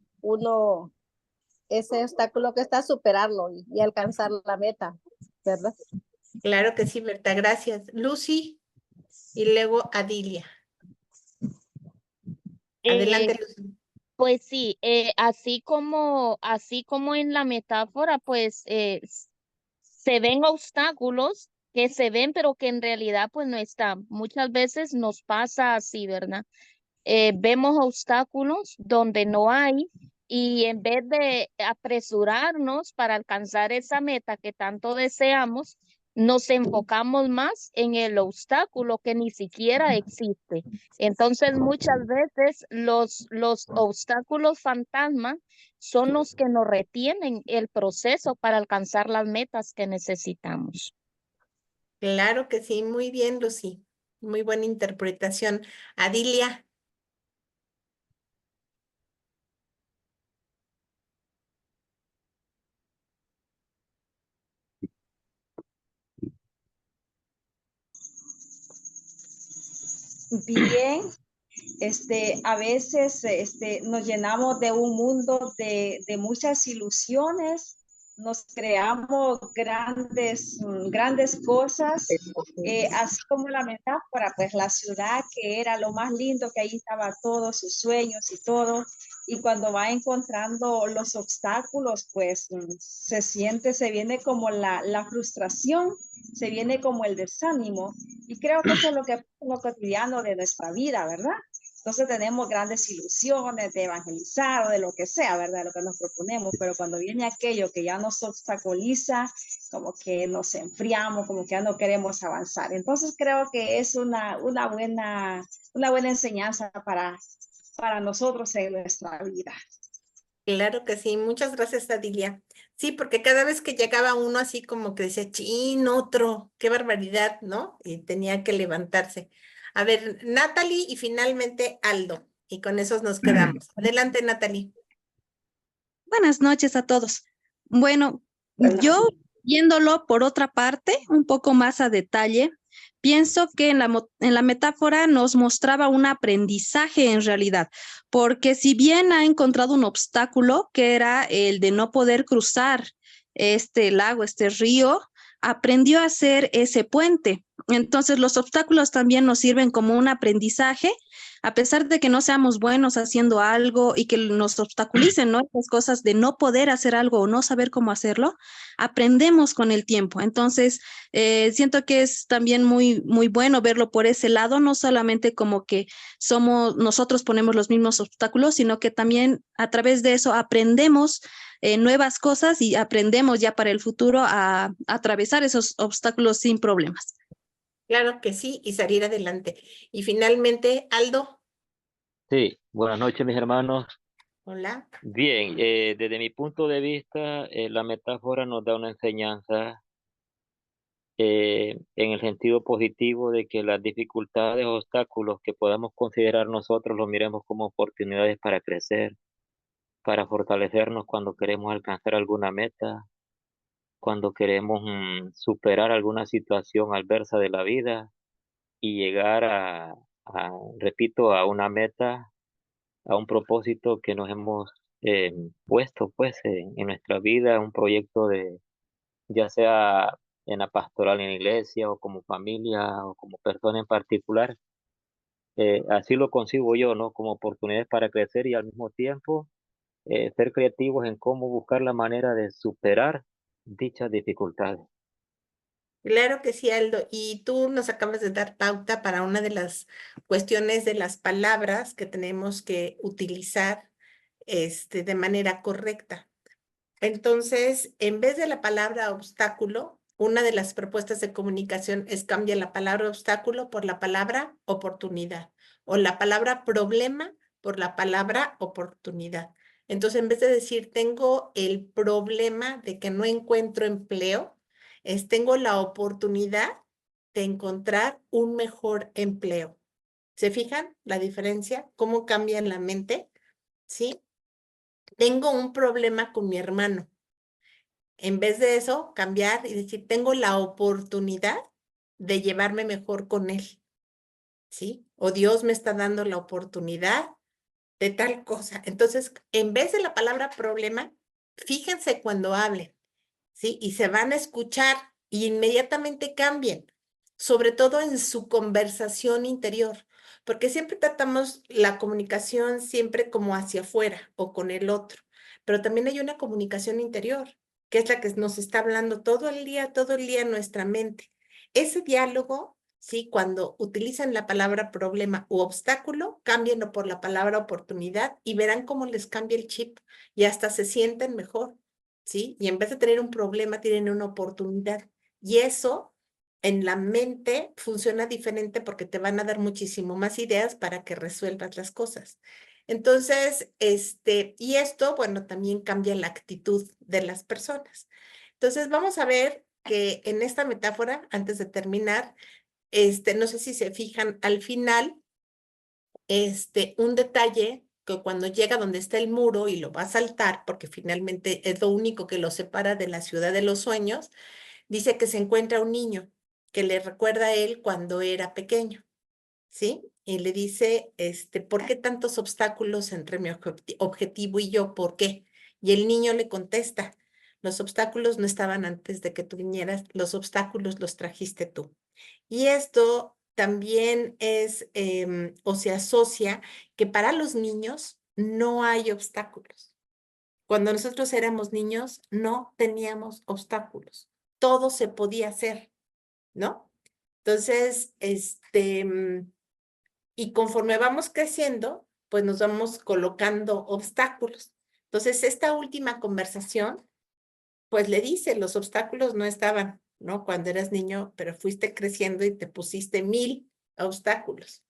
Speaker 12: obstáculo que está, superarlo y alcanzar la meta, ¿verdad?
Speaker 1: Claro que sí, Berta, gracias. Lucy y luego Adilia. Adelante, Lucy.
Speaker 10: Pues sí, así como en la metáfora, pues se ven obstáculos que se ven, pero que en realidad pues no están. Muchas veces nos pasa así, ¿verdad? Vemos obstáculos donde no hay y en vez de apresurarnos para alcanzar esa meta que tanto deseamos, nos enfocamos más en el obstáculo que ni siquiera existe. Entonces, muchas veces los obstáculos fantasma son los que nos retienen el proceso para alcanzar las metas que necesitamos.
Speaker 1: Claro que sí, muy bien, Lucy. Muy buena interpretación. Adilia.
Speaker 16: Bien, a veces nos llenamos de un mundo de muchas ilusiones, nos creamos grandes cosas, así como la metáfora, pues la ciudad que era lo más lindo, que ahí estaba todos sus sueños y todo, y cuando va encontrando los obstáculos, pues se viene como la frustración, se viene como el desánimo, y creo que eso es lo que es lo cotidiano de nuestra vida, ¿verdad? Entonces tenemos grandes ilusiones de evangelizar o de lo que sea, ¿verdad? Lo que nos proponemos, pero cuando viene aquello que ya nos obstaculiza, como que nos enfriamos, como que ya no queremos avanzar. Entonces creo que es una buena enseñanza para nosotros en nuestra vida.
Speaker 1: Claro que sí, muchas gracias, Adilia. Sí, porque cada vez que llegaba uno así como que decía, chin, otro, qué barbaridad, ¿no? Y tenía que levantarse. A ver, Natalie y finalmente Aldo. Y con esos nos quedamos. Adelante, Natalie.
Speaker 17: Buenas noches a todos. Bueno, yo viéndolo por otra parte, un poco más a detalle, pienso que en la metáfora nos mostraba un aprendizaje en realidad, porque si bien ha encontrado un obstáculo, que era el de no poder cruzar este lago, este río, aprendió a hacer ese puente. Entonces, los obstáculos también nos sirven como un aprendizaje, a pesar de que no seamos buenos haciendo algo y que nos obstaculicen, ¿no? Las cosas de no poder hacer algo o no saber cómo hacerlo, aprendemos con el tiempo. Entonces, siento que es también muy, muy bueno verlo por ese lado, no solamente como que nosotros ponemos los mismos obstáculos, sino que también a través de eso aprendemos nuevas cosas y aprendemos ya para el futuro a atravesar esos obstáculos sin problemas.
Speaker 1: Claro que sí, y salir adelante. Y finalmente, Aldo.
Speaker 18: Sí, buenas noches, mis hermanos.
Speaker 1: Hola.
Speaker 18: Bien, desde mi punto de vista, la metáfora nos da una enseñanza en el sentido positivo de que las dificultades o obstáculos que podamos considerar nosotros los miremos como oportunidades para crecer, para fortalecernos cuando queremos alcanzar alguna meta, cuando queremos superar alguna situación adversa de la vida y llegar repito, a una meta, a un propósito que nos hemos puesto pues en nuestra vida, un proyecto ya sea en la pastoral en la iglesia o como familia o como persona en particular. Así lo concibo yo, ¿no? Como oportunidades para crecer y al mismo tiempo ser creativos en cómo buscar la manera de superar dichas dificultades.
Speaker 1: Claro que sí, Aldo. Y tú nos acabas de dar pauta para una de las cuestiones de las palabras que tenemos que utilizar de manera correcta. Entonces, en vez de la palabra obstáculo, una de las propuestas de comunicación es cambiar la palabra obstáculo por la palabra oportunidad o la palabra problema por la palabra oportunidad. Entonces, en vez de decir tengo el problema de que no encuentro empleo, tengo la oportunidad de encontrar un mejor empleo. ¿Se fijan la diferencia? ¿Cómo cambia en la mente? ¿Sí? Tengo un problema con mi hermano. En vez de eso, cambiar y decir, tengo la oportunidad de llevarme mejor con él, ¿sí? O Dios me está dando la oportunidad de tal cosa. Entonces, en vez de la palabra problema, fíjense cuando hablen, ¿sí? Y se van a escuchar y inmediatamente cambien, sobre todo en su conversación interior, porque siempre tratamos la comunicación siempre como hacia afuera o con el otro, pero también hay una comunicación interior, que es la que nos está hablando todo el día en nuestra mente. Ese diálogo, ¿sí? Cuando utilizan la palabra problema u obstáculo, cámbienlo por la palabra oportunidad y verán cómo les cambia el chip y hasta se sienten mejor, ¿sí? Y en vez de tener un problema, tienen una oportunidad. Y eso en la mente funciona diferente porque te van a dar muchísimo más ideas para que resuelvas las cosas. Entonces, y esto, bueno, también cambia la actitud de las personas. Entonces, vamos a ver que en esta metáfora, antes de terminar, no sé si se fijan al final, un detalle que cuando llega donde está el muro y lo va a saltar, porque finalmente es lo único que lo separa de la ciudad de los sueños, dice que se encuentra un niño que le recuerda a él cuando era pequeño, ¿sí? Y le dice, ¿por qué tantos obstáculos entre mi objetivo y yo? ¿Por qué? Y el niño le contesta, los obstáculos no estaban antes de que tú vinieras, los obstáculos los trajiste tú. Y esto también es o se asocia que para los niños no hay obstáculos. Cuando nosotros éramos niños no teníamos obstáculos. Todo se podía hacer, ¿no? Entonces, y conforme vamos creciendo, pues nos vamos colocando obstáculos. Entonces, esta última conversación, pues le dice, los obstáculos no estaban, ¿no? Cuando eras niño, pero fuiste creciendo y te pusiste 1000 obstáculos.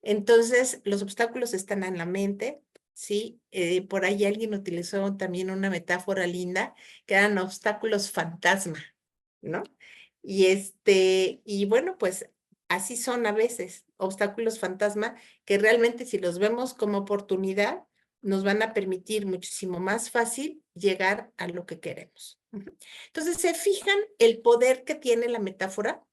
Speaker 1: Entonces, los obstáculos están en la mente, ¿sí? Por ahí alguien utilizó también una metáfora linda, que eran obstáculos fantasma, ¿no? Y bueno, pues así son a veces, obstáculos fantasma, que realmente si los vemos como oportunidad, nos van a permitir muchísimo más fácil llegar a lo que queremos. Entonces, ¿se fijan el poder que tiene la metáfora?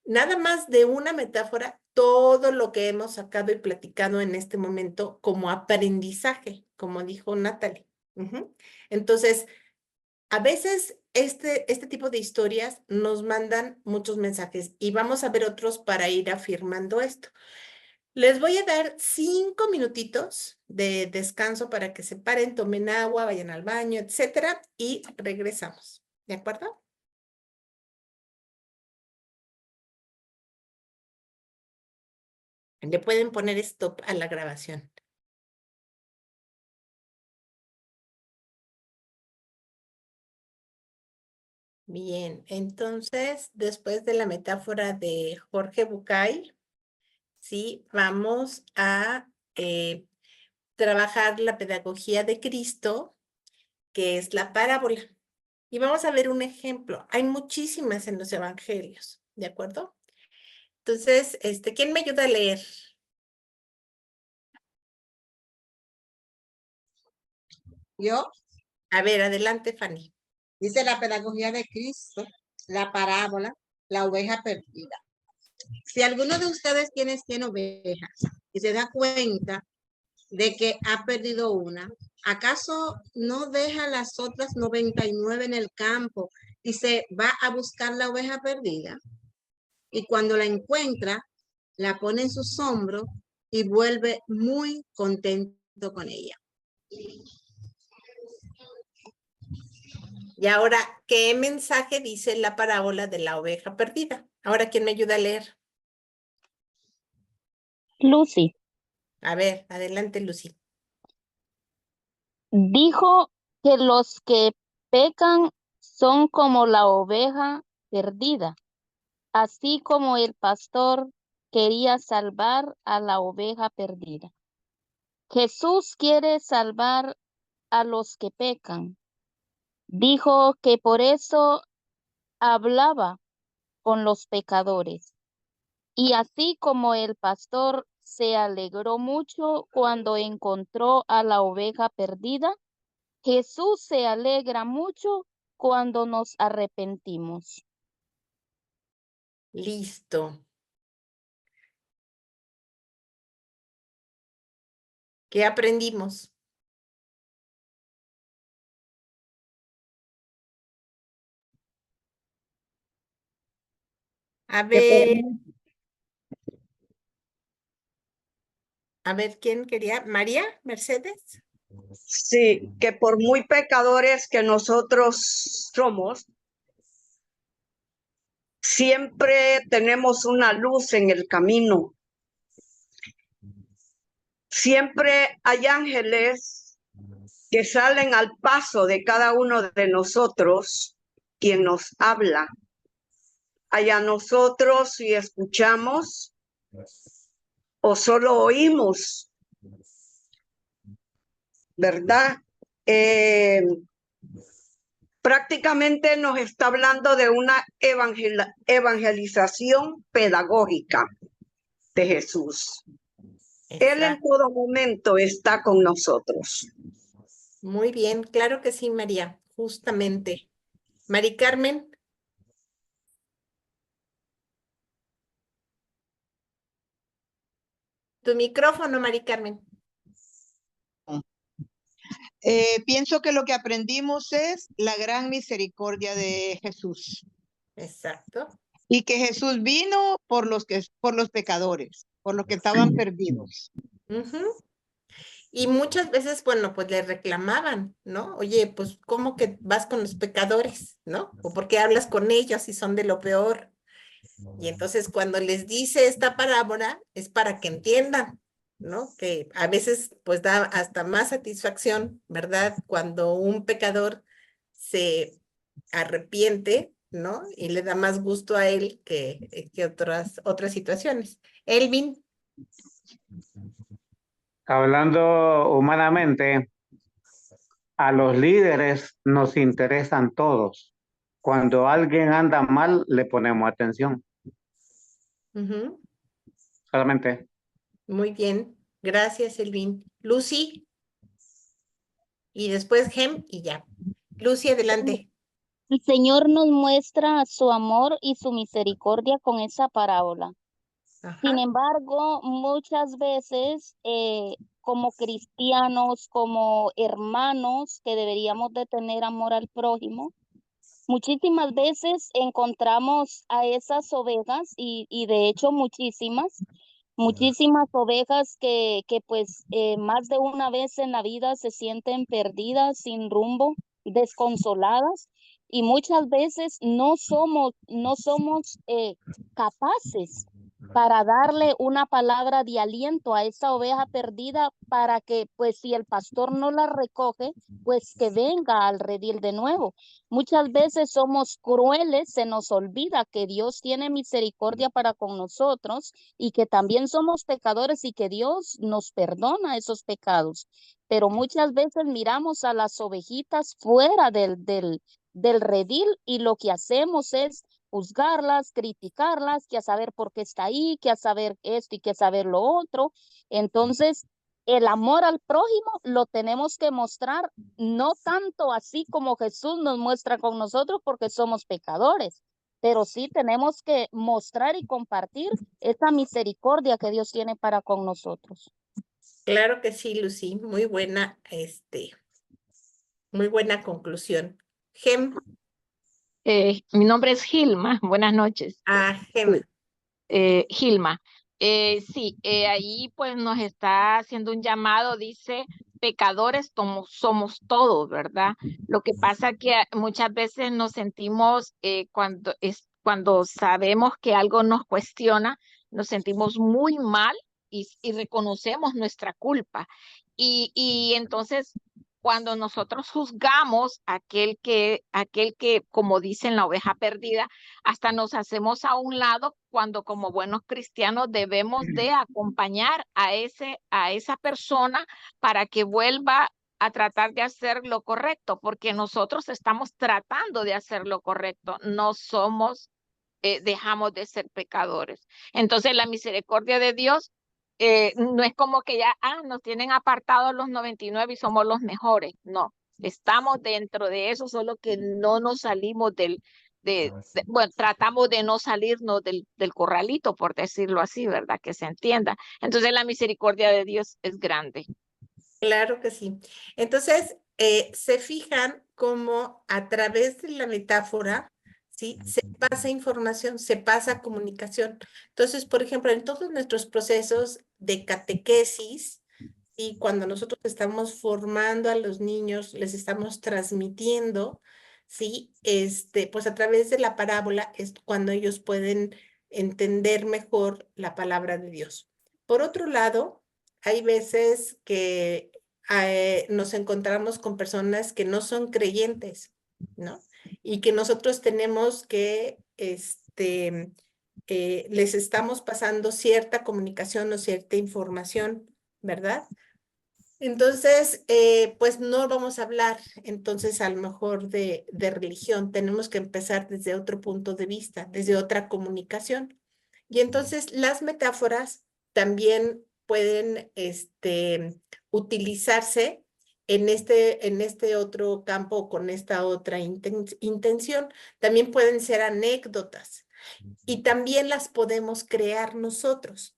Speaker 1: Nada más de una metáfora, todo lo que hemos sacado y platicado en este momento como aprendizaje, como dijo Natalie. Entonces, a veces este tipo de historias nos mandan muchos mensajes y vamos a ver otros para ir afirmando esto. Les voy a dar 5 minutitos de descanso para que se paren, tomen agua, vayan al baño, etcétera, y regresamos. ¿De acuerdo? Le pueden poner stop a la grabación. Bien, entonces, después de la metáfora de Jorge Bucay, sí, vamos a trabajar la pedagogía de Cristo, que es la parábola. Y vamos a ver un ejemplo. Hay muchísimas en los evangelios, ¿de acuerdo? Entonces, ¿quién me ayuda a leer?
Speaker 7: ¿Yo?
Speaker 1: A ver, adelante, Fanny.
Speaker 7: Dice la pedagogía de Cristo, la parábola, la oveja perdida. Si alguno de ustedes tiene 100 ovejas y se da cuenta de que ha perdido una, ¿acaso no deja las otras 99 en el campo y se va a buscar la oveja perdida? Y cuando la encuentra, la pone en sus hombros y vuelve muy contento con ella.
Speaker 1: Y ahora, ¿qué mensaje dice la parábola de la oveja perdida? Ahora, ¿quién me ayuda a leer?
Speaker 10: Lucy.
Speaker 1: A ver, adelante, Lucy.
Speaker 10: Dijo que los que pecan son como la oveja perdida, así como el pastor quería salvar a la oveja perdida. Jesús quiere salvar a los que pecan. Dijo que por eso hablaba con los pecadores. Y así como el pastor se alegró mucho cuando encontró a la oveja perdida, Jesús se alegra mucho cuando nos arrepentimos.
Speaker 1: Listo. ¿Qué aprendimos? A ver, ¿quién quería? ¿María Mercedes?
Speaker 19: Sí, que por muy pecadores que nosotros somos, siempre tenemos una luz en el camino. Siempre hay ángeles que salen al paso de cada uno de nosotros, quien nos habla. Allá nosotros si escuchamos o solo oímos, ¿verdad? Prácticamente nos está hablando de una evangelización pedagógica de Jesús. Él en todo momento está con nosotros.
Speaker 1: Muy bien, claro que sí, María, justamente. Mari Carmen. Tu micrófono, Mari Carmen.
Speaker 20: Pienso que lo que aprendimos es la gran misericordia de Jesús.
Speaker 1: Exacto.
Speaker 20: Y que Jesús vino por los pecadores, por los que estaban perdidos.
Speaker 1: Ujú. Y muchas veces, bueno, pues le reclamaban, ¿no? Oye, pues, ¿cómo que vas con los pecadores, no? ¿O por qué hablas con ellos si son de lo peor? Y entonces cuando les dice esta parábola es para que entiendan, ¿no? Que a veces pues da hasta más satisfacción, ¿verdad? Cuando un pecador se arrepiente, ¿no? Y le da más gusto a él que otras situaciones. Elvin.
Speaker 9: Hablando humanamente, a los líderes nos interesan todos. Cuando alguien anda mal, le ponemos atención.
Speaker 1: Ujú.
Speaker 9: Solamente.
Speaker 1: Muy bien. Gracias, Elvin. Lucy. Y después Gem y ya. Lucy, adelante.
Speaker 10: El Señor nos muestra su amor y su misericordia con esa parábola. Sin embargo, muchas veces como cristianos, como hermanos que deberíamos de tener amor al prójimo, muchísimas veces encontramos a esas ovejas y de hecho muchísimas ovejas que pues más de una vez en la vida se sienten perdidas, sin rumbo, desconsoladas y muchas veces no somos capaces para darle una palabra de aliento a esa oveja perdida para que pues si el pastor no la recoge, pues que venga al redil de nuevo. Muchas veces somos crueles, se nos olvida que Dios tiene misericordia para con nosotros y que también somos pecadores y que Dios nos perdona esos pecados. Pero muchas veces miramos a las ovejitas fuera del redil y lo que hacemos es juzgarlas, criticarlas, que a saber por qué está ahí, que a saber esto y que a saber lo otro. Entonces, el amor al prójimo lo tenemos que mostrar no tanto así como Jesús nos muestra con nosotros porque somos pecadores, pero sí tenemos que mostrar y compartir esa misericordia que Dios tiene para con nosotros.
Speaker 1: Claro que sí, Lucy. Muy buena conclusión. Gem.
Speaker 21: Mi nombre es Gilma. Buenas noches.
Speaker 1: Gema.
Speaker 21: Gilma. Sí, ahí pues nos está haciendo un llamado, dice, pecadores somos todos, ¿verdad? Lo que pasa que muchas veces nos sentimos, cuando sabemos que algo nos cuestiona, nos sentimos muy mal y reconocemos nuestra culpa. Y entonces cuando nosotros juzgamos a aquel que, como dicen, la oveja perdida, hasta nos hacemos a un lado cuando como buenos cristianos debemos de acompañar a esa persona para que vuelva a tratar de hacer lo correcto, porque nosotros estamos tratando de hacer lo correcto, no somos, dejamos de ser pecadores. Entonces la misericordia de Dios no es como que ya nos tienen apartados los 99 y somos los mejores, no. estamos dentro de eso, solo que no nos salimos bueno, tratamos de no salirnos del corralito, por decirlo así, ¿verdad? Que se entienda. Entonces la misericordia de Dios es grande.
Speaker 1: Claro que sí. Entonces, se fijan cómo a través de la metáfora, ¿sí? Se pasa información, se pasa comunicación. Entonces, por ejemplo, en todos nuestros procesos de catequesis, y cuando nosotros estamos formando a los niños, les estamos transmitiendo, ¿sí? Pues a través de la parábola es cuando ellos pueden entender mejor la palabra de Dios. Por otro lado, hay veces que nos encontramos con personas que no son creyentes, ¿no? Y que nosotros tenemos que, les estamos pasando cierta comunicación o cierta información, ¿verdad? Entonces, pues no vamos a hablar entonces a lo mejor de religión, tenemos que empezar desde otro punto de vista, desde otra comunicación. Y entonces las metáforas también pueden utilizarse en este otro campo con esta otra intención. También pueden ser anécdotas y también las podemos crear nosotros.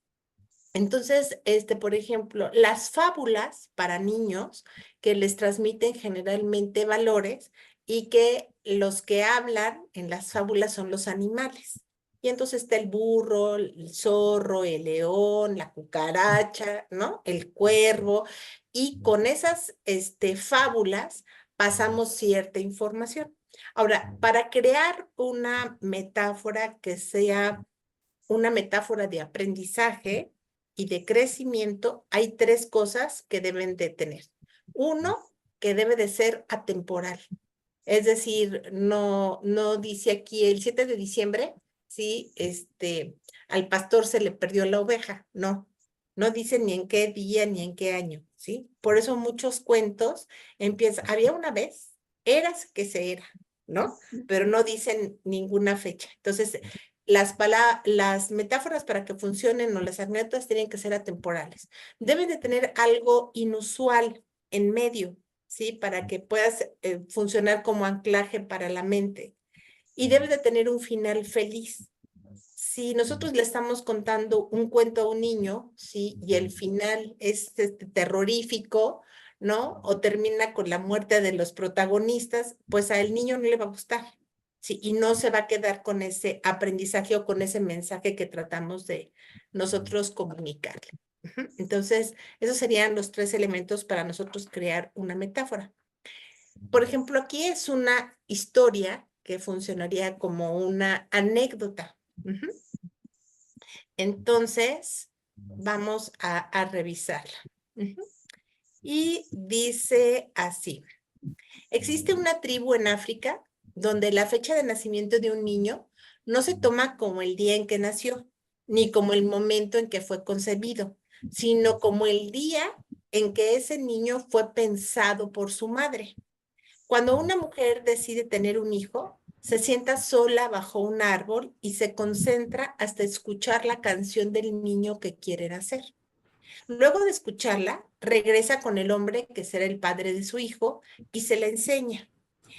Speaker 1: Entonces, por ejemplo, las fábulas para niños que les transmiten generalmente valores y que los que hablan en las fábulas son los animales. Y entonces está el burro, el zorro, el león, la cucaracha, ¿no? El cuervo. Y con esas fábulas pasamos cierta información. Ahora, para crear una metáfora que sea una metáfora de aprendizaje y de crecimiento, hay tres cosas que deben de tener. Uno, que debe de ser atemporal. Es decir, no dice aquí el 7 de diciembre, sí, al pastor se le perdió la oveja. No dice ni en qué día ni en qué año, ¿sí? Por eso muchos cuentos empiezan, había una vez, eras que se era, ¿no? Pero no dicen ninguna fecha. Entonces, las metáforas para que funcionen o las anécdotas tienen que ser atemporales. Deben de tener algo inusual en medio, ¿sí? Para que puedas funcionar como anclaje para la mente. Y debe de tener un final feliz. Si nosotros le estamos contando un cuento a un niño, ¿sí? Y el final es terrorífico, ¿no? O termina con la muerte de los protagonistas, pues al niño no le va a gustar. Sí, y no se va a quedar con ese aprendizaje o con ese mensaje que tratamos de nosotros comunicarle. Entonces, esos serían los tres elementos para nosotros crear una metáfora. Por ejemplo, aquí es una historia que funcionaría como una anécdota. Entonces, vamos a revisarla. Y dice así: existe una tribu en África donde la fecha de nacimiento de un niño no se toma como el día en que nació, ni como el momento en que fue concebido, sino como el día en que ese niño fue pensado por su madre. Cuando una mujer decide tener un hijo, se sienta sola bajo un árbol y se concentra hasta escuchar la canción del niño que quiere nacer. Luego de escucharla, regresa con el hombre que será el padre de su hijo y se la enseña.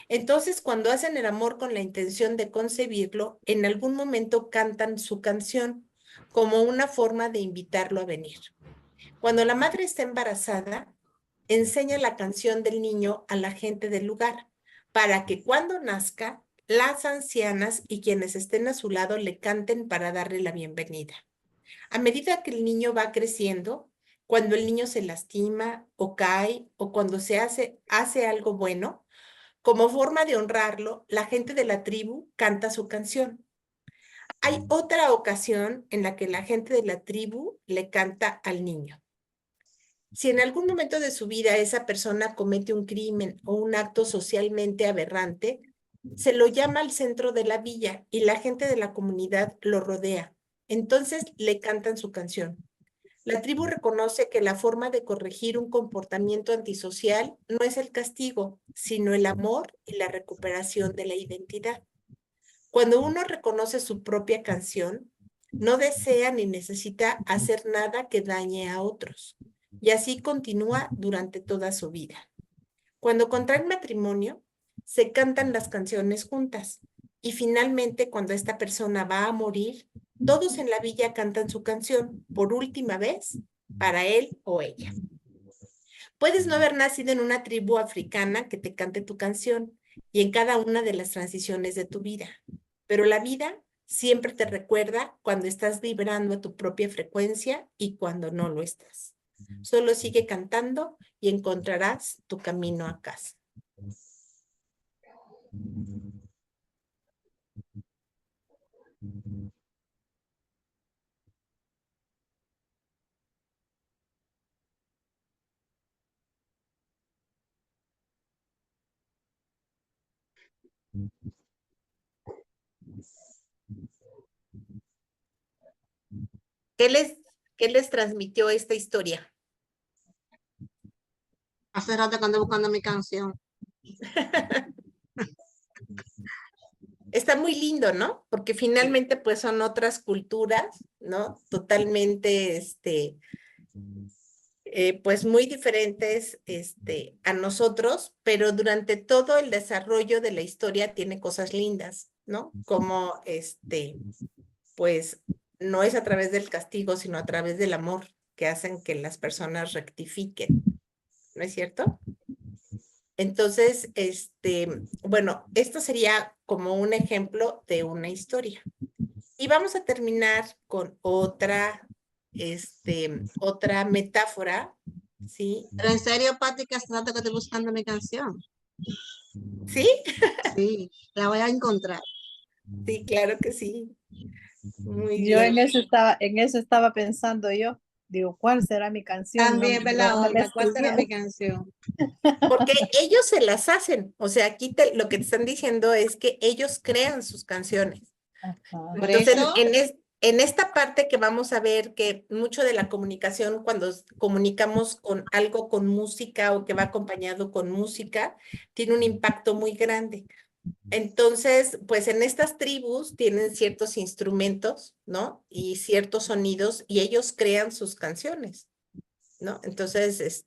Speaker 1: Entonces, cuando hacen el amor con la intención de concebirlo, en algún momento cantan su canción como una forma de invitarlo a venir. Cuando la madre está embarazada, enseña la canción del niño a la gente del lugar para que cuando nazca, las ancianas y quienes estén a su lado le canten para darle la bienvenida. A medida que el niño va creciendo, cuando el niño se lastima o cae o cuando se hace algo bueno, como forma de honrarlo, la gente de la tribu canta su canción. Hay otra ocasión en la que la gente de la tribu le canta al niño. Si en algún momento de su vida esa persona comete un crimen o un acto socialmente aberrante, se lo llama al centro de la villa y la gente de la comunidad lo rodea. Entonces le cantan su canción. La tribu reconoce que la forma de corregir un comportamiento antisocial no es el castigo, sino el amor y la recuperación de la identidad. Cuando uno reconoce su propia canción, no desea ni necesita hacer nada que dañe a otros, y así continúa durante toda su vida. Cuando contraen matrimonio, se cantan las canciones juntas. Y finalmente, cuando esta persona va a morir, todos en la villa cantan su canción por última vez para él o ella. Puedes no haber nacido en una tribu africana que te cante tu canción y en cada una de las transiciones de tu vida, pero la vida siempre te recuerda cuando estás vibrando a tu propia frecuencia y cuando no lo estás. Solo sigue cantando y encontrarás tu camino a casa. ¿Qué les transmitió esta historia?
Speaker 7: Hace rato que ando buscando mi canción.
Speaker 1: Está muy lindo, ¿no? Porque finalmente pues son otras culturas, ¿no? Totalmente, pues muy diferentes a nosotros, pero durante todo el desarrollo de la historia tiene cosas lindas, ¿no? Como pues no es a través del castigo, sino a través del amor que hacen que las personas rectifiquen, ¿no es cierto? Entonces, bueno, esto sería como un ejemplo de una historia. Y vamos a terminar con otra metáfora, ¿sí?
Speaker 7: Pero en serio, Pati, que hace rato que estoy buscando mi canción.
Speaker 1: ¿Sí?
Speaker 7: Sí, la voy a encontrar.
Speaker 1: Sí, claro que sí. Muy
Speaker 12: Yo
Speaker 1: bien.
Speaker 12: en eso estaba pensando yo. Digo, ¿cuál será mi canción?
Speaker 7: También,
Speaker 12: No,
Speaker 7: ¿verdad,
Speaker 12: no me la
Speaker 7: Olga? ¿Cuál será mi
Speaker 12: escribieron.
Speaker 7: canción?
Speaker 1: Porque ellos se las hacen. O sea, aquí lo que te están diciendo es que ellos crean sus canciones.
Speaker 7: Por
Speaker 1: Entonces,
Speaker 7: eso,
Speaker 1: en esta parte que vamos a ver que mucho de la comunicación, cuando comunicamos con algo con música o que va acompañado con música, tiene un impacto muy grande. Entonces, pues en estas tribus tienen ciertos instrumentos, ¿no? Y ciertos sonidos y ellos crean sus canciones, ¿no? Entonces,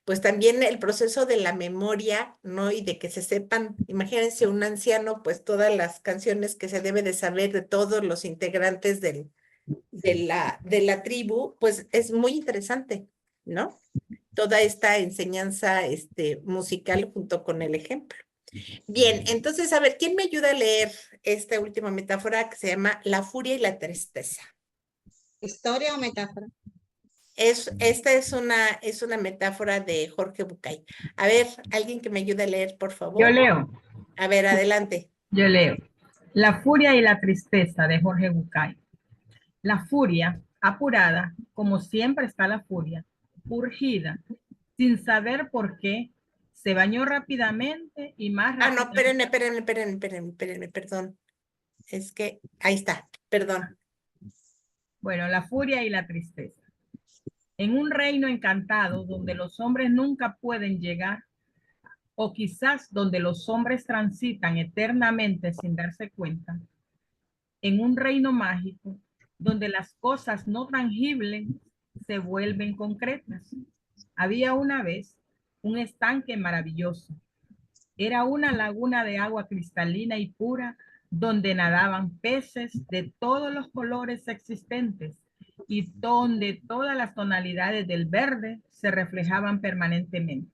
Speaker 1: pues también el proceso de la memoria, ¿no? Y de que se sepan, imagínense un anciano, pues todas las canciones que se debe de saber de todos los integrantes de la tribu, pues es muy interesante, ¿no? Toda esta enseñanza musical junto con el ejemplo. Bien, entonces, a ver, ¿quién me ayuda a leer esta última metáfora que se llama La furia y la tristeza?
Speaker 7: ¿historia o metáfora?
Speaker 1: Esta es una metáfora de Jorge Bucay. A ver, alguien que me ayude a leer, por favor.
Speaker 4: Yo leo.
Speaker 1: A ver, adelante.
Speaker 4: Yo leo. La furia y la tristeza de Jorge Bucay. La furia, apurada, como siempre está la furia, urgida, sin saber por qué, se bañó rápidamente y más
Speaker 1: Ah, no,
Speaker 4: rápidamente.
Speaker 1: espérenme, perdón. Es que, ahí está, perdón.
Speaker 4: Bueno, la furia y la tristeza. En un reino encantado donde los hombres nunca pueden llegar, o quizás donde los hombres transitan eternamente sin darse cuenta, en un reino mágico donde las cosas no tangibles se vuelven concretas. Había una vez un estanque maravilloso. Era una laguna de agua cristalina y pura donde nadaban peces de todos los colores existentes y donde todas las tonalidades del verde se reflejaban permanentemente.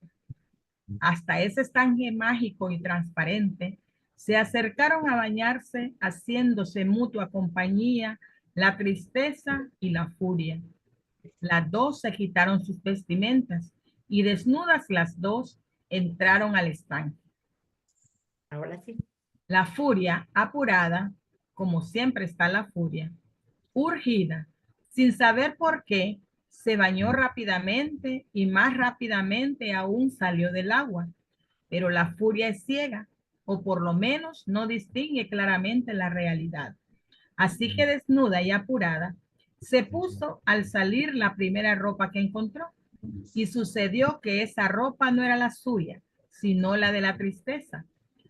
Speaker 4: Hasta ese estanque mágico y transparente se acercaron a bañarse, haciéndose mutua compañía la tristeza y la furia. Las dos se quitaron sus vestimentas y desnudas las dos entraron al estanque.
Speaker 1: Ahora sí.
Speaker 4: La furia, apurada, como siempre está la furia, urgida, sin saber por qué, se bañó rápidamente y más rápidamente aún salió del agua. Pero la furia es ciega, o por lo menos no distingue claramente la realidad. Así que desnuda y apurada, se puso al salir la primera ropa que encontró. Y sucedió que esa ropa no era la suya, sino la de la tristeza.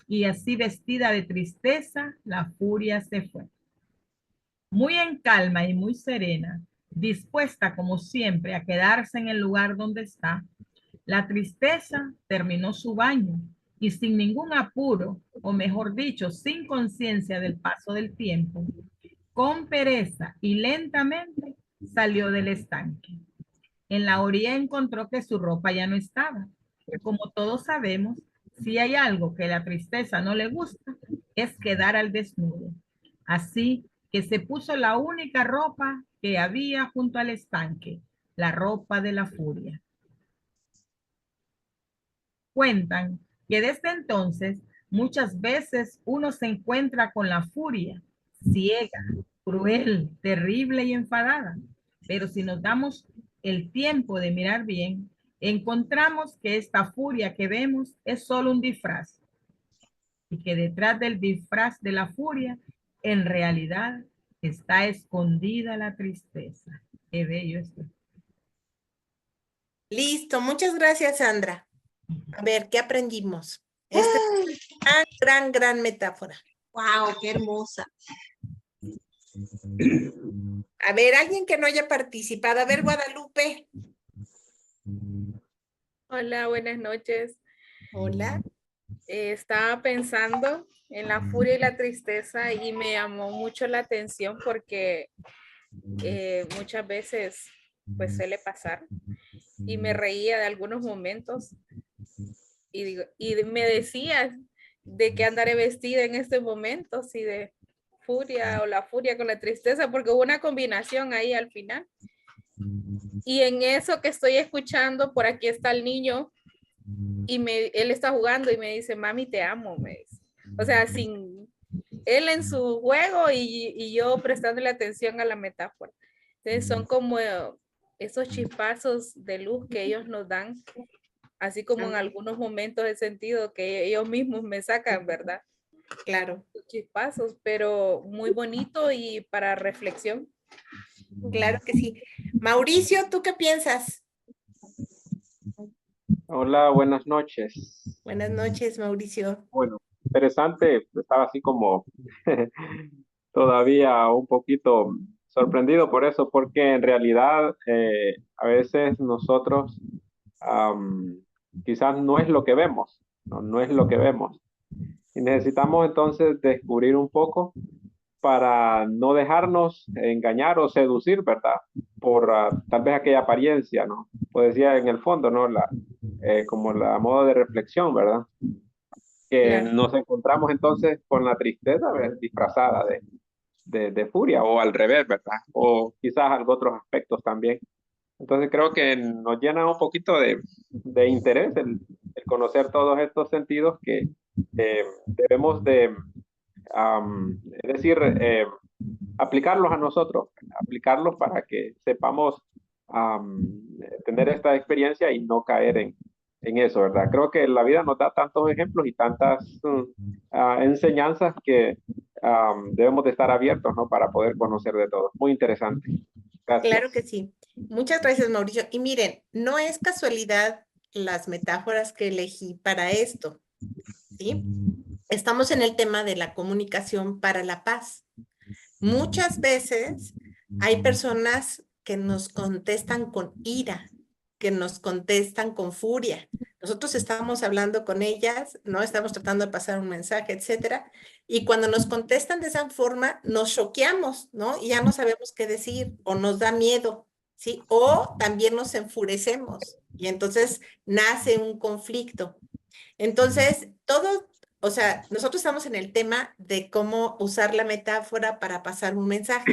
Speaker 4: Y así vestida de tristeza, la furia se fue. Muy en calma y muy serena, dispuesta como siempre a quedarse en el lugar donde está, La tristeza terminó su baño y sin ningún apuro, o mejor dicho, sin conciencia del paso del tiempo, con pereza y lentamente salió del estanque. En la orilla encontró que su ropa ya no estaba. Como todos sabemos, si hay algo que la tristeza no le gusta, es quedar al desnudo. Así que se puso la única ropa que había junto al estanque, la ropa de la furia. Cuentan que desde entonces muchas veces uno se encuentra con la furia, ciega, cruel, terrible y enfadada. Pero si nos damos el tiempo de mirar bien, encontramos que esta furia que vemos es solo un disfraz y que detrás del disfraz de la furia, en realidad está escondida la tristeza. Qué bello esto.
Speaker 1: Listo, muchas gracias, Sandra. A ver, ¿qué aprendimos? Esta es una gran metáfora.
Speaker 7: Wow, qué hermosa.
Speaker 1: A ver, alguien que no haya participado. A ver, Guadalupe.
Speaker 2: Hola, buenas noches.
Speaker 1: Hola.
Speaker 2: Estaba pensando en la furia y la tristeza y me llamó mucho la atención porque muchas veces pues suele pasar y me reía de algunos momentos y me decía de qué andaré vestida en este momento, si de furia o la furia con la tristeza, porque hubo una combinación ahí al final. Y en eso que estoy escuchando, por aquí está el niño y él está jugando y me dice, mami, te amo, me dice. O sea, sin él en su juego y yo prestándole atención a la metáfora. Entonces son como esos chispazos de luz que ellos nos dan, así como en algunos momentos he sentido que ellos mismos me sacan, ¿verdad?
Speaker 1: Claro.
Speaker 2: Chispazos, pero muy bonito y para reflexión.
Speaker 1: Claro que sí. Mauricio, ¿tú qué piensas?
Speaker 8: Hola, buenas noches.
Speaker 1: Buenas noches, Mauricio.
Speaker 8: Bueno, interesante, estaba así como todavía un poquito sorprendido por eso, porque en realidad a veces nosotros quizás no es lo que vemos, no es lo que vemos. Y necesitamos entonces descubrir un poco para no dejarnos engañar o seducir, ¿verdad? Por tal vez aquella apariencia, ¿no? Pues decía en el fondo, ¿no? Como la modo de reflexión, ¿verdad? Que nos encontramos entonces con la tristeza, ¿verdad? Disfrazada de furia o al revés, ¿verdad? O quizás algo otros aspectos también. Entonces creo que nos llena un poquito de interés el conocer todos estos sentidos que debemos de, es decir, aplicarlos a nosotros, aplicarlos para que sepamos tener esta experiencia y no caer en eso, ¿verdad? Creo que la vida nos da tantos ejemplos y tantas enseñanzas que debemos de estar abiertos, ¿no? Para poder conocer de todo. Muy interesante. Gracias.
Speaker 1: Claro que sí. Muchas gracias, Mauricio. Y miren, no es casualidad las metáforas que elegí para esto, ¿sí? Estamos en el tema de la comunicación para la paz. Muchas veces hay personas que nos contestan con ira, que nos contestan con furia. Nosotros estamos hablando con ellas, ¿no? Estamos tratando de pasar un mensaje, etcétera. Y cuando nos contestan de esa forma, nos choqueamos, ¿no? Y ya no sabemos qué decir o nos da miedo, ¿sí? O también nos enfurecemos y entonces nace un conflicto. Entonces, o sea, nosotros estamos en el tema de cómo usar la metáfora para pasar un mensaje.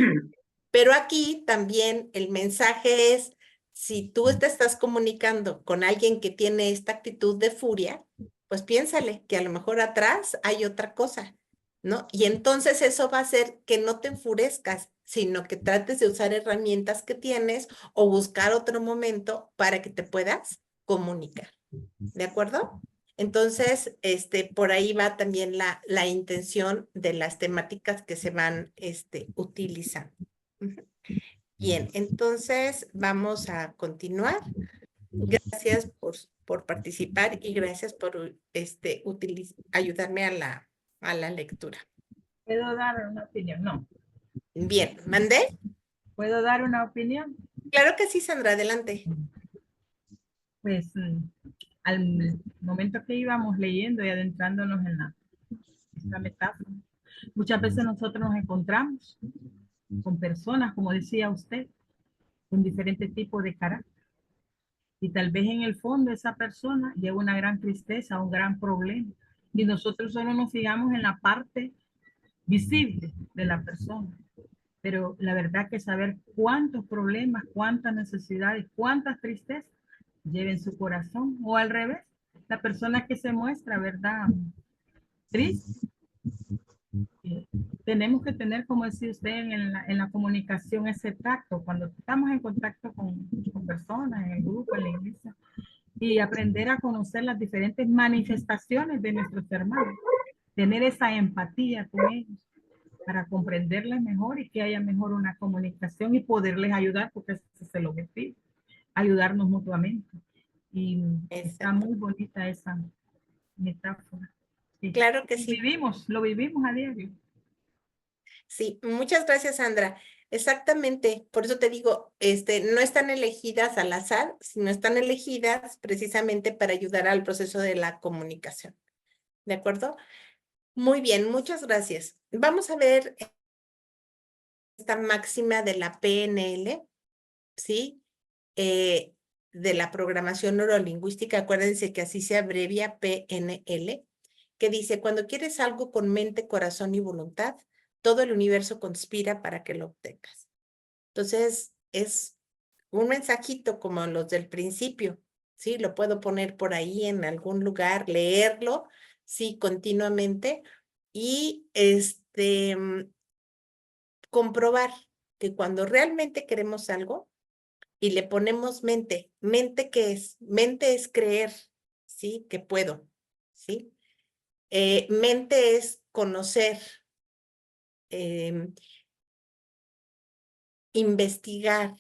Speaker 1: Pero aquí también el mensaje es, si tú te estás comunicando con alguien que tiene esta actitud de furia, pues piénsale que a lo mejor atrás hay otra cosa, ¿no? Y entonces eso va a hacer que no te enfurezcas, sino que trates de usar herramientas que tienes o buscar otro momento para que te puedas comunicar. ¿De acuerdo? Entonces, por ahí va también la intención de las temáticas que se van utilizando. Bien, entonces vamos a continuar. Gracias por participar y gracias por ayudarme a la lectura.
Speaker 4: ¿Puedo dar una opinión? No.
Speaker 1: Bien, ¿mandé?
Speaker 4: ¿Puedo dar una opinión?
Speaker 1: Claro que sí, Sandra, adelante.
Speaker 4: pues al momento que íbamos leyendo y adentrándonos en esta metáfora, muchas veces nosotros nos encontramos con personas, como decía usted, con diferentes tipos de carácter. Y tal vez en el fondo esa persona lleva una gran tristeza, un gran problema. Y nosotros solo nos fijamos en la parte visible de la persona. Pero la verdad que saber cuántos problemas, cuántas necesidades, cuántas tristezas lleva en su corazón. O al revés, la persona que se muestra, ¿verdad? Triste. Tenemos que tener, como decía usted, en la comunicación ese tacto, cuando estamos en contacto con personas, en el grupo, en la iglesia, y aprender a conocer las diferentes manifestaciones de nuestros hermanos, tener esa empatía con ellos para comprenderles mejor y que haya mejor una comunicación y poderles ayudar, porque ese es el objetivo, ayudarnos mutuamente. Y está muy bonita esa metáfora. Sí.
Speaker 1: Claro que sí.
Speaker 4: Lo vivimos a diario.
Speaker 1: Sí, muchas gracias, Sandra. Exactamente, por eso te digo, no están elegidas al azar, sino están elegidas precisamente para ayudar al proceso de la comunicación. ¿De acuerdo? Muy bien, muchas gracias. Vamos a ver esta máxima de la PNL, ¿sí? De la programación neurolingüística, acuérdense que así se abrevia PNL, que dice, cuando quieres algo con mente, corazón y voluntad, todo el universo conspira para que lo obtengas. Entonces, es un mensajito como los del principio, ¿sí? Lo puedo poner por ahí en algún lugar, leerlo, sí, continuamente, y comprobar que cuando realmente queremos algo y le ponemos mente, ¿mente qué es? Mente es creer, ¿sí? Que puedo, ¿sí? Mente es conocer, investigar,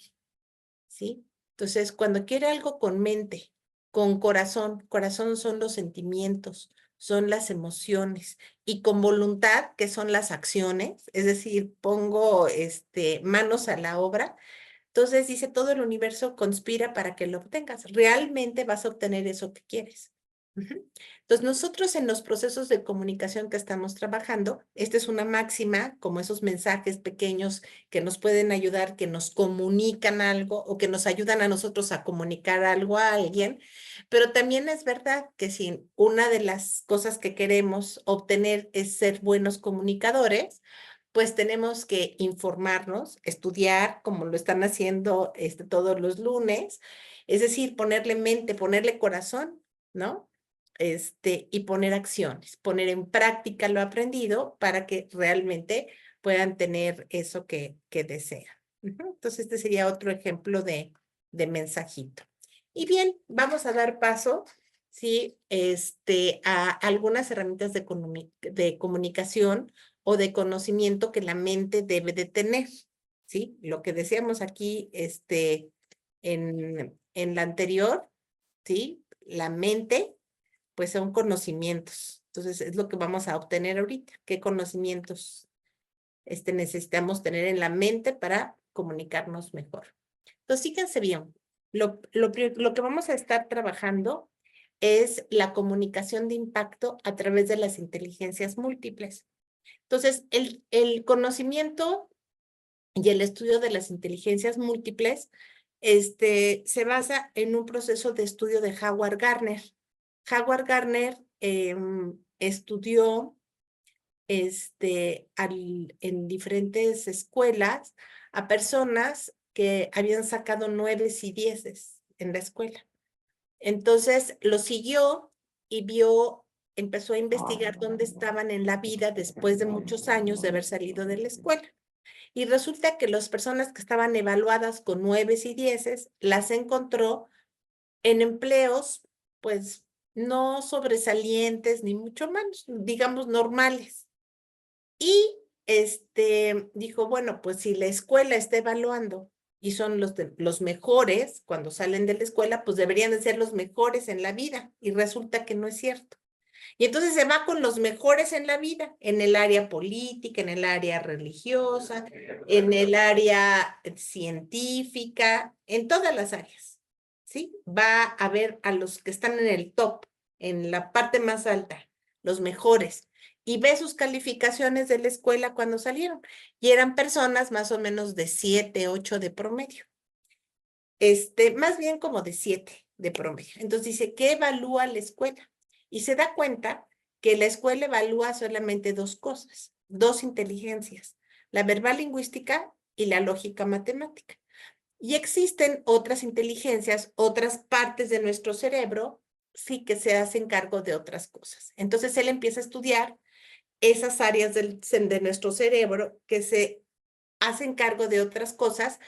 Speaker 1: ¿sí? Entonces, cuando quiere algo con mente, con corazón, corazón son los sentimientos, son las emociones, y con voluntad, que son las acciones, es decir, pongo manos a la obra. Entonces dice, todo el universo conspira para que lo obtengas. Realmente vas a obtener eso que quieres. Entonces, nosotros en los procesos de comunicación que estamos trabajando, esta es una máxima, como esos mensajes pequeños que nos pueden ayudar, que nos comunican algo o que nos ayudan a nosotros a comunicar algo a alguien, pero también es verdad que si una de las cosas que queremos obtener es ser buenos comunicadores, pues tenemos que informarnos, estudiar, como lo están haciendo todos los lunes, es decir, ponerle mente, ponerle corazón, ¿no? Y poner acciones, poner en práctica lo aprendido para que realmente puedan tener eso que desean. Entonces, este sería otro ejemplo de mensajito. Y bien, vamos a dar paso, ¿sí? A algunas herramientas de comunicación o de conocimiento que la mente debe de tener, ¿sí? Lo que decíamos aquí, en la anterior, ¿sí? La mente, pues son conocimientos. Entonces, es lo que vamos a obtener ahorita. ¿Qué conocimientos necesitamos tener en la mente para comunicarnos mejor? Entonces, fíjense bien. Lo que vamos a estar trabajando es la comunicación de impacto a través de las inteligencias múltiples. Entonces, el conocimiento y el estudio de las inteligencias múltiples se basa en un proceso de estudio de Howard Gardner. Howard Gardner estudió en diferentes escuelas a personas que habían sacado 9 y 10 en la escuela. Entonces lo siguió y empezó a investigar dónde estaban en la vida después de muchos años de haber salido de la escuela. Y resulta que las personas que estaban evaluadas con 9 y 10 las encontró en empleos, pues, no sobresalientes, ni mucho menos, digamos, normales. Y dijo, bueno, pues si la escuela está evaluando y son los mejores cuando salen de la escuela, pues deberían de ser los mejores en la vida. Y resulta que no es cierto. Y entonces se va con los mejores en la vida, en el área política, en el área religiosa, en el área científica, en todas las áreas, ¿sí? Va a ver a los que están en el top, en la parte más alta, los mejores, y ve sus calificaciones de la escuela cuando salieron. Y eran personas más o menos de 7, 8 de promedio. Más bien como de 7 de promedio. Entonces dice, ¿qué evalúa la escuela? Y se da cuenta que la escuela evalúa solamente 2 cosas, 2 inteligencias, la verbal lingüística y la lógica matemática. Y existen otras inteligencias, otras partes de nuestro cerebro, sí que se hacen cargo de otras cosas. Entonces él empieza a estudiar esas áreas de nuestro cerebro que se hacen cargo de otras cosas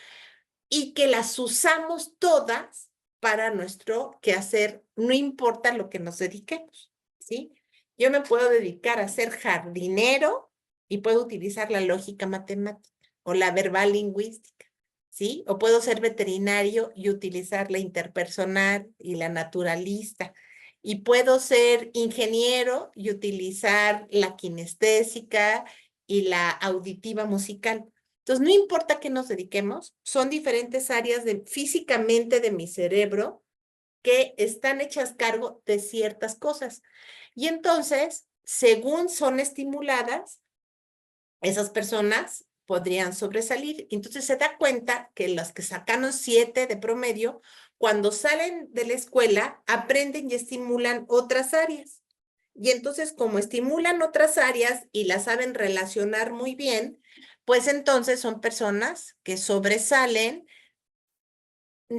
Speaker 1: y que las usamos todas para nuestro quehacer, no importa lo que nos dediquemos, ¿sí? Yo me puedo dedicar a ser jardinero y puedo utilizar la lógica matemática o la verbal lingüística, ¿sí? O puedo ser veterinario y utilizar la interpersonal y la naturalista. Y puedo ser ingeniero y utilizar la kinestésica y la auditiva musical. Entonces, no importa qué nos dediquemos, son diferentes áreas físicamente de mi cerebro que están hechas cargo de ciertas cosas. Y entonces, según son estimuladas, esas personas podrían sobresalir. Entonces se da cuenta que los que sacaron 7 de promedio, cuando salen de la escuela, aprenden y estimulan otras áreas. Y entonces, como estimulan otras áreas y las saben relacionar muy bien, pues entonces son personas que sobresalen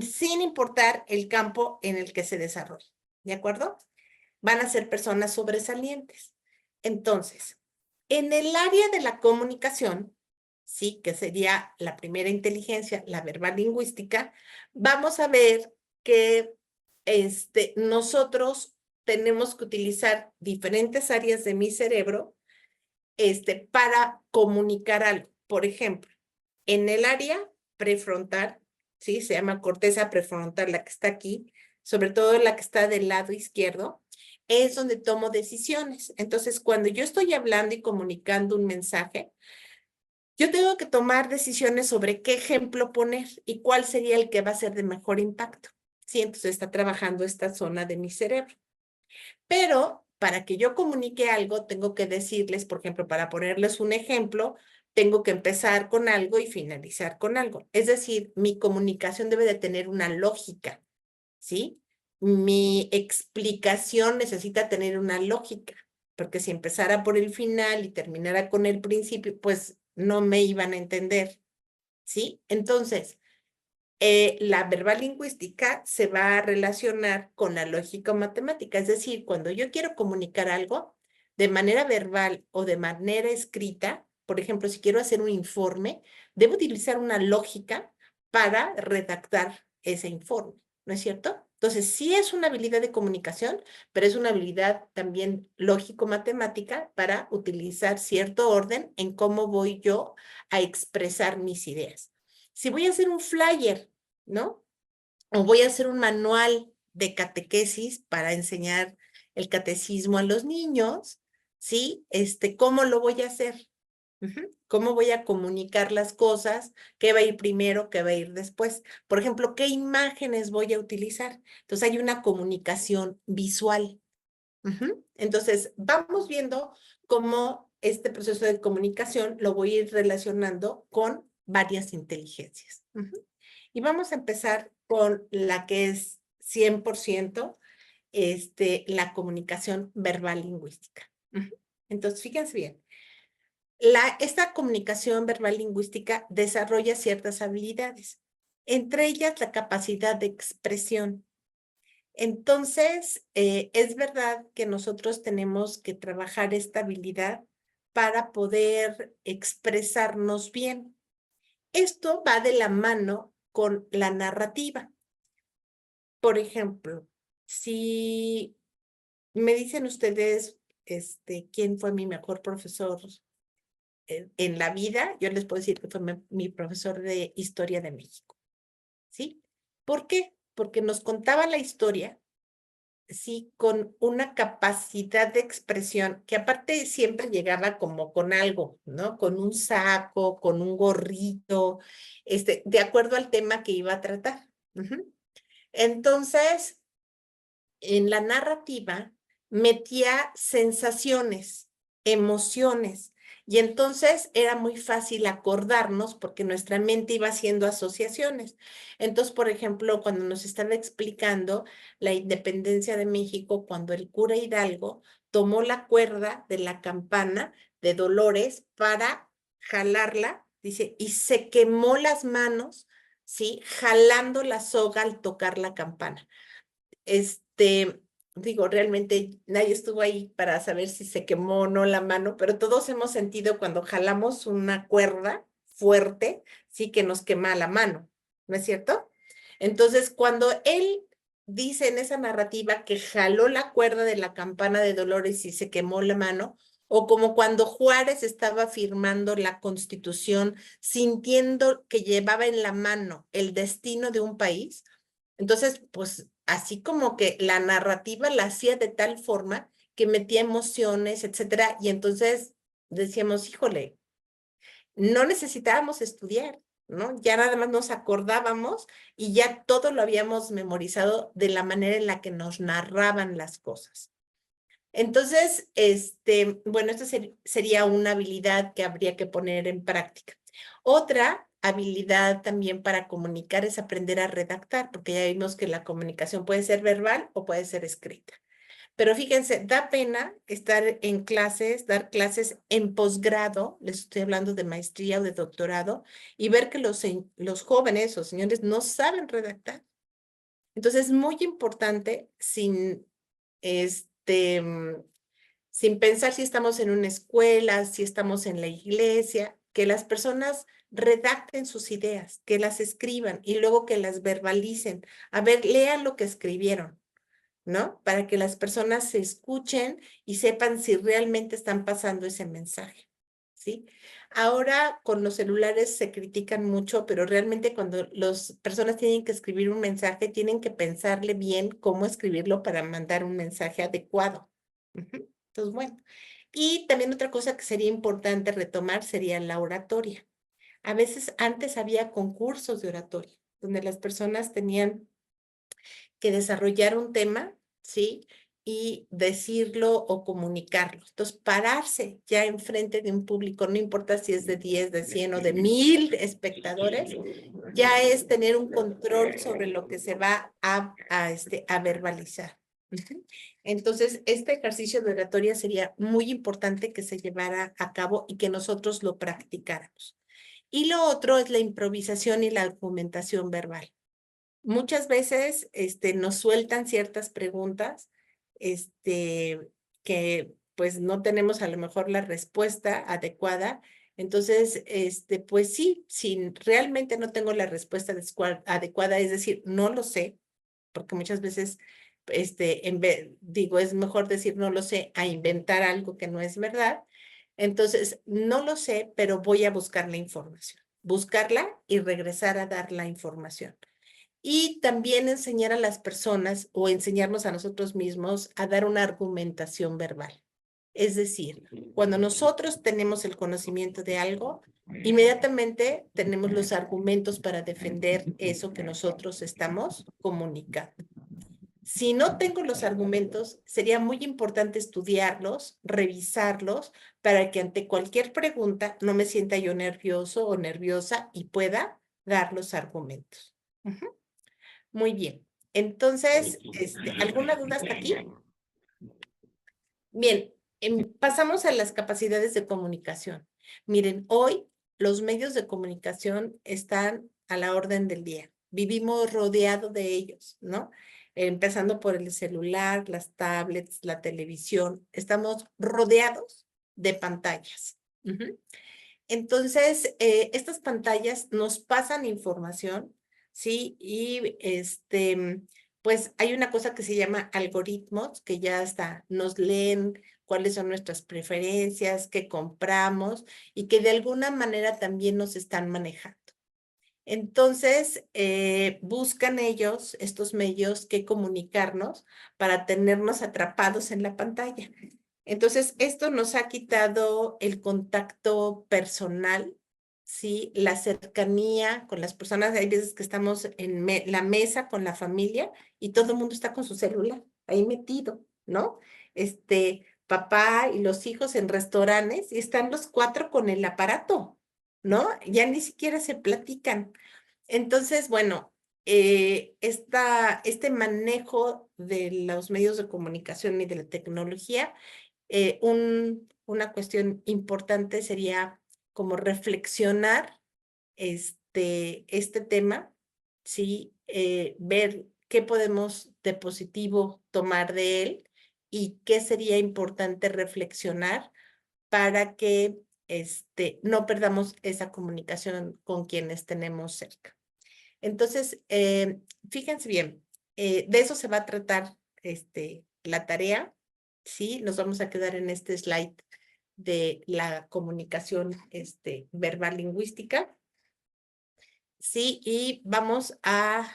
Speaker 1: sin importar el campo en el que se desarrollen. ¿De acuerdo? Van a ser personas sobresalientes. Entonces, en el área de la comunicación, sí, que sería la primera inteligencia, la verbal lingüística, vamos a ver que nosotros tenemos que utilizar diferentes áreas de mi cerebro para comunicar algo. Por ejemplo, en el área prefrontal, ¿sí? Se llama corteza prefrontal, la que está aquí, sobre todo la que está del lado izquierdo, es donde tomo decisiones. Entonces, cuando yo estoy hablando y comunicando un mensaje, yo tengo que tomar decisiones sobre qué ejemplo poner y cuál sería el que va a ser de mejor impacto. Sí, entonces está trabajando esta zona de mi cerebro. Pero para que yo comunique algo, tengo que decirles, por ejemplo, para ponerles un ejemplo, tengo que empezar con algo y finalizar con algo. Es decir, mi comunicación debe de tener una lógica, ¿sí? Mi explicación necesita tener una lógica, porque si empezara por el final y terminara con el principio, pues no me iban a entender, ¿sí? Entonces, la verbal lingüística se va a relacionar con la lógica matemática, es decir, cuando yo quiero comunicar algo de manera verbal o de manera escrita, por ejemplo, si quiero hacer un informe, debo utilizar una lógica para redactar ese informe, ¿no es cierto? Entonces, sí es una habilidad de comunicación, pero es una habilidad también lógico-matemática para utilizar cierto orden en cómo voy yo a expresar mis ideas. Si voy a hacer un flyer, ¿no? O voy a hacer un manual de catequesis para enseñar el catecismo a los niños, ¿sí? ¿Cómo lo voy a hacer? ¿Cómo voy a comunicar las cosas? ¿Qué va a ir primero? ¿Qué va a ir después? Por ejemplo, ¿qué imágenes voy a utilizar? Entonces hay una comunicación visual. Entonces, vamos viendo cómo este proceso de comunicación lo voy a ir relacionando con varias inteligencias. Y vamos a empezar con la que es 100% la comunicación verbal lingüística. Entonces, fíjense bien. Esta comunicación verbal lingüística desarrolla ciertas habilidades, entre ellas la capacidad de expresión. Entonces, es verdad que nosotros tenemos que trabajar esta habilidad para poder expresarnos bien. Esto va de la mano con la narrativa. Por ejemplo, si me dicen ustedes quién fue mi mejor profesor en la vida, yo les puedo decir que fue mi profesor de Historia de México. ¿Sí? ¿Por qué? Porque nos contaba la historia, sí, con una capacidad de expresión que aparte siempre llegaba como con algo, ¿no? Con un saco, con un gorrito, de acuerdo al tema que iba a tratar. Entonces, en la narrativa metía sensaciones, emociones, y entonces era muy fácil acordarnos porque nuestra mente iba haciendo asociaciones. Entonces, por ejemplo, cuando nos estaba explicando la independencia de México, cuando el cura Hidalgo tomó la cuerda de la campana de Dolores para jalarla, dice, y se quemó las manos, ¿sí? Jalando la soga al tocar la campana. Digo, realmente nadie estuvo ahí para saber si se quemó o no la mano, pero todos hemos sentido cuando jalamos una cuerda fuerte, sí que nos quema la mano, ¿no es cierto? Entonces, cuando él dice en esa narrativa que jaló la cuerda de la campana de Dolores y se quemó la mano, o como cuando Juárez estaba firmando la Constitución, sintiendo que llevaba en la mano el destino de un país, entonces, pues así como que la narrativa la hacía de tal forma que metía emociones, etcétera, y entonces decíamos, híjole, no necesitábamos estudiar, ¿no? Ya nada más nos acordábamos y ya todo lo habíamos memorizado de la manera en la que nos narraban las cosas. Entonces, bueno, esto sería una habilidad que habría que poner en práctica. Otra habilidad también para comunicar es aprender a redactar, porque ya vimos que la comunicación puede ser verbal o puede ser escrita. Pero fíjense, da pena estar en clases, dar clases en posgrado, les estoy hablando de maestría o de doctorado, y ver que los jóvenes o señores no saben redactar. Entonces es muy importante sin pensar si estamos en una escuela, si estamos en la iglesia, que las personas redacten sus ideas, que las escriban y luego que las verbalicen. A ver, lean lo que escribieron, ¿no? Para que las personas se escuchen y sepan si realmente están pasando ese mensaje, ¿sí? Ahora con los celulares se critican mucho, pero realmente cuando las personas tienen que escribir un mensaje, tienen que pensarle bien cómo escribirlo para mandar un mensaje adecuado. Entonces, bueno. Y también otra cosa que sería importante retomar sería la oratoria. A veces antes había concursos de oratoria, donde las personas tenían que desarrollar un tema, ¿sí? Y decirlo o comunicarlo. Entonces, pararse ya enfrente de un público, no importa si es de 10, de 100 o de 1000 espectadores, ya es tener un control sobre lo que se va a verbalizar. Entonces, este ejercicio de oratoria sería muy importante que se llevara a cabo y que nosotros lo practicáramos. Y lo otro es la improvisación y la argumentación verbal. Muchas veces nos sueltan ciertas preguntas que pues no tenemos a lo mejor la respuesta adecuada. Entonces, pues sí, si realmente no tengo la respuesta adecuada, es decir, no lo sé, porque muchas veces digo, es mejor decir no lo sé a inventar algo que no es verdad. Entonces, no lo sé, pero voy a buscar la información. Buscarla y regresar a dar la información. Y también enseñar a las personas o enseñarnos a nosotros mismos a dar una argumentación verbal. Es decir, cuando nosotros tenemos el conocimiento de algo, inmediatamente tenemos los argumentos para defender eso que nosotros estamos comunicando. Si no tengo los argumentos, sería muy importante estudiarlos, revisarlos, para que ante cualquier pregunta no me sienta yo nervioso o nerviosa y pueda dar los argumentos. Muy bien. Entonces, ¿alguna duda hasta aquí? Bien, pasamos a las capacidades de comunicación. Miren, hoy los medios de comunicación están a la orden del día. Vivimos rodeados de ellos, ¿no? Empezando por el celular, las tablets, la televisión. Estamos rodeados de pantallas. Entonces, estas pantallas nos pasan información, ¿sí? Y pues hay una cosa que se llama algoritmos, que ya hasta nos leen cuáles son nuestras preferencias, qué compramos y que de alguna manera también nos están manejando. Entonces, buscan ellos, estos medios, qué comunicarnos para tenernos atrapados en la pantalla. Entonces, esto nos ha quitado el contacto personal, ¿sí? La cercanía con las personas. Hay veces que estamos en la mesa con la familia y todo el mundo está con su celular ahí metido, ¿no? Papá y los hijos en restaurantes y están los 4 con el aparato, ¿no? Ya ni siquiera se platican. Entonces, bueno, este manejo de los medios de comunicación y de la tecnología, una cuestión importante sería como reflexionar este tema, ¿sí? Ver qué podemos de positivo tomar de él y qué sería importante reflexionar para que no perdamos esa comunicación con quienes tenemos cerca. Entonces, fíjense bien, de eso se va a tratar la tarea, ¿sí? Nos vamos a quedar en este slide de la comunicación verbal lingüística, ¿sí? Y vamos a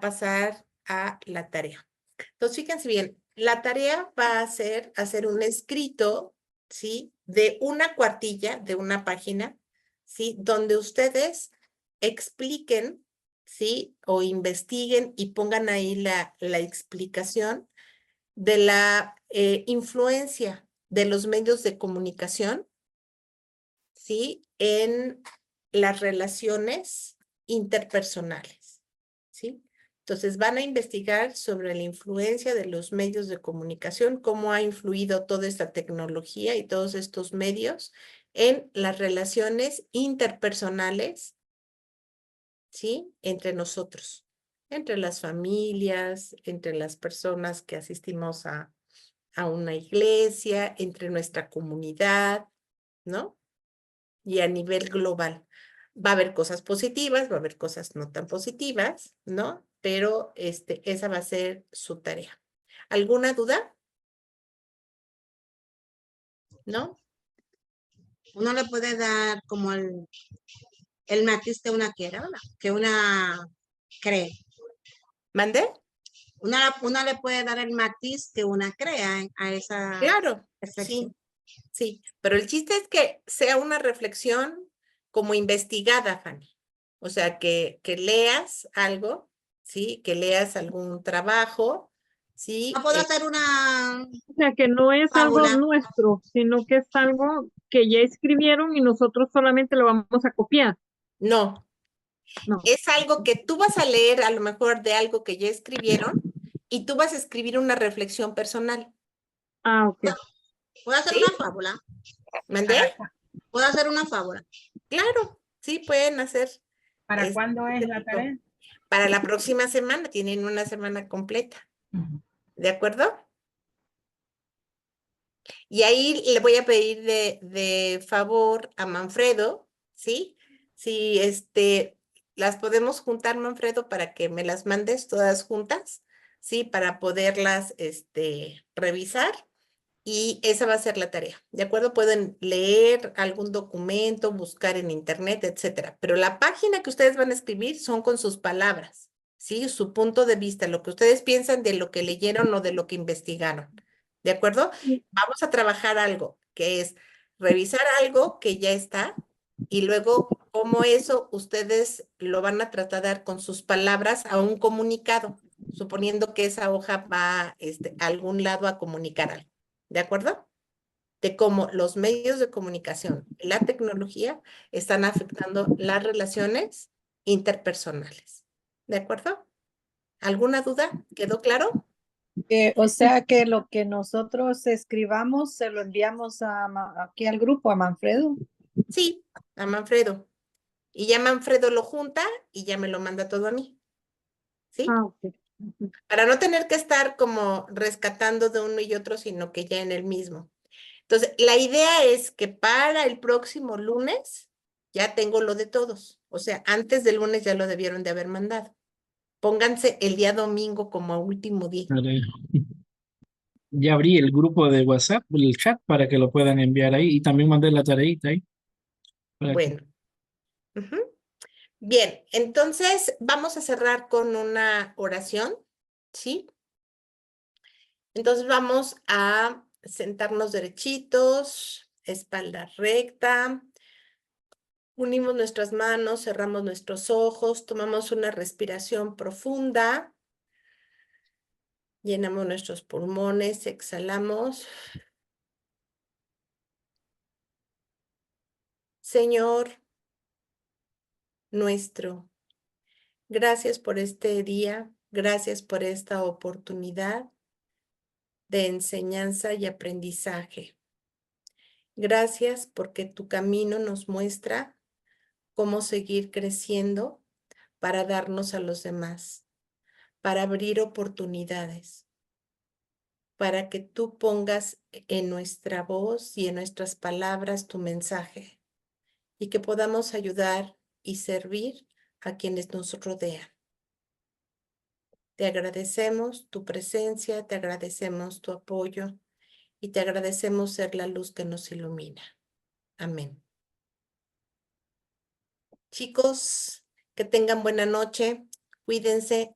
Speaker 1: pasar a la tarea. Entonces, fíjense bien, la tarea va a ser hacer un escrito, ¿sí? De una cuartilla, de una página, ¿sí? Donde ustedes expliquen, ¿sí? O investiguen y pongan ahí la explicación de la influencia de los medios de comunicación, ¿sí? En las relaciones interpersonales, ¿sí? Entonces van a investigar sobre la influencia de los medios de comunicación, cómo ha influido toda esta tecnología y todos estos medios en las relaciones interpersonales, ¿sí? Entre nosotros, entre las familias, entre las personas que asistimos a una iglesia, entre nuestra comunidad, ¿no? Y a nivel global. Va a haber cosas positivas, va a haber cosas no tan positivas, ¿no? Pero esa va a ser su tarea. ¿Alguna duda? ¿No?
Speaker 7: Uno le puede dar como el matiz que una quiera, ¿verdad? Que una cree.
Speaker 1: ¿Mande?
Speaker 7: Una le puede dar el matiz que una crea a esa
Speaker 1: Claro,
Speaker 7: reflexión.
Speaker 1: sí. Pero el chiste es que sea una reflexión como investigada, Fanny. O sea, que leas algo, ¿sí? Que leas algún trabajo, ¿sí?
Speaker 7: No puedo hacer una
Speaker 5: O sea, que no es algo
Speaker 7: fábula.
Speaker 5: nuestro, sino que es algo que ya escribieron y nosotros solamente lo vamos a copiar.
Speaker 1: No.
Speaker 5: No.
Speaker 1: Es algo que tú vas a leer a lo mejor de algo que ya escribieron y tú vas a escribir una reflexión personal.
Speaker 5: Ah, ok.
Speaker 7: ¿Puedo hacer una fábula?
Speaker 1: ¿Mandé?
Speaker 7: ¿Puedo hacer una fábula?
Speaker 1: Claro, sí pueden hacer.
Speaker 4: ¿Para cuándo es la tarea?
Speaker 1: Para la próxima semana, tienen una semana completa. ¿De acuerdo? Y ahí le voy a pedir de favor a Manfredo, ¿sí? Si las podemos juntar, Manfredo, para que me las mandes todas juntas, ¿sí? Para poderlas revisar. Y esa va a ser la tarea, ¿de acuerdo? Pueden leer algún documento, buscar en internet, etcétera. Pero la página que ustedes van a escribir son con sus palabras, ¿sí? Su punto de vista, lo que ustedes piensan de lo que leyeron o de lo que investigaron, ¿de acuerdo? Vamos a trabajar algo, que es revisar algo que ya está y luego cómo eso ustedes lo van a tratar con sus palabras a un comunicado, suponiendo que esa hoja va a algún lado a comunicar algo. ¿De acuerdo? De cómo los medios de comunicación, la tecnología, están afectando las relaciones interpersonales. ¿De acuerdo? ¿Alguna duda? ¿Quedó claro?
Speaker 6: O sea que lo que nosotros escribamos se lo enviamos aquí al grupo, a Manfredo.
Speaker 1: Sí, a Manfredo. Y ya Manfredo lo junta y ya me lo manda todo a mí. ¿Sí?
Speaker 5: Ah, ok.
Speaker 1: Para no tener que estar como rescatando de uno y otro, sino que ya en el mismo. Entonces, la idea es que para el próximo lunes ya tengo lo de todos. O sea, antes del lunes ya lo debieron de haber mandado. Pónganse el día domingo como último día.
Speaker 3: Vale. Ya abrí el grupo de WhatsApp, el chat, para que lo puedan enviar ahí y también mandé la tareita ahí.
Speaker 1: Bueno. Bien, entonces vamos a cerrar con una oración, ¿sí? Entonces vamos a sentarnos derechitos, espalda recta, Unimos nuestras manos, cerramos nuestros ojos, tomamos una respiración profunda. Llenamos nuestros pulmones, exhalamos. Señor nuestro, gracias por este día, gracias por esta oportunidad de enseñanza y aprendizaje. Gracias porque tu camino nos muestra cómo seguir creciendo para darnos a los demás, para abrir oportunidades, para que tú pongas en nuestra voz y en nuestras palabras tu mensaje y que podamos ayudar y servir a quienes nos rodean. Te agradecemos tu presencia, te agradecemos tu apoyo y te agradecemos ser la luz que nos ilumina. Amén. Chicos, que tengan buena noche, cuídense.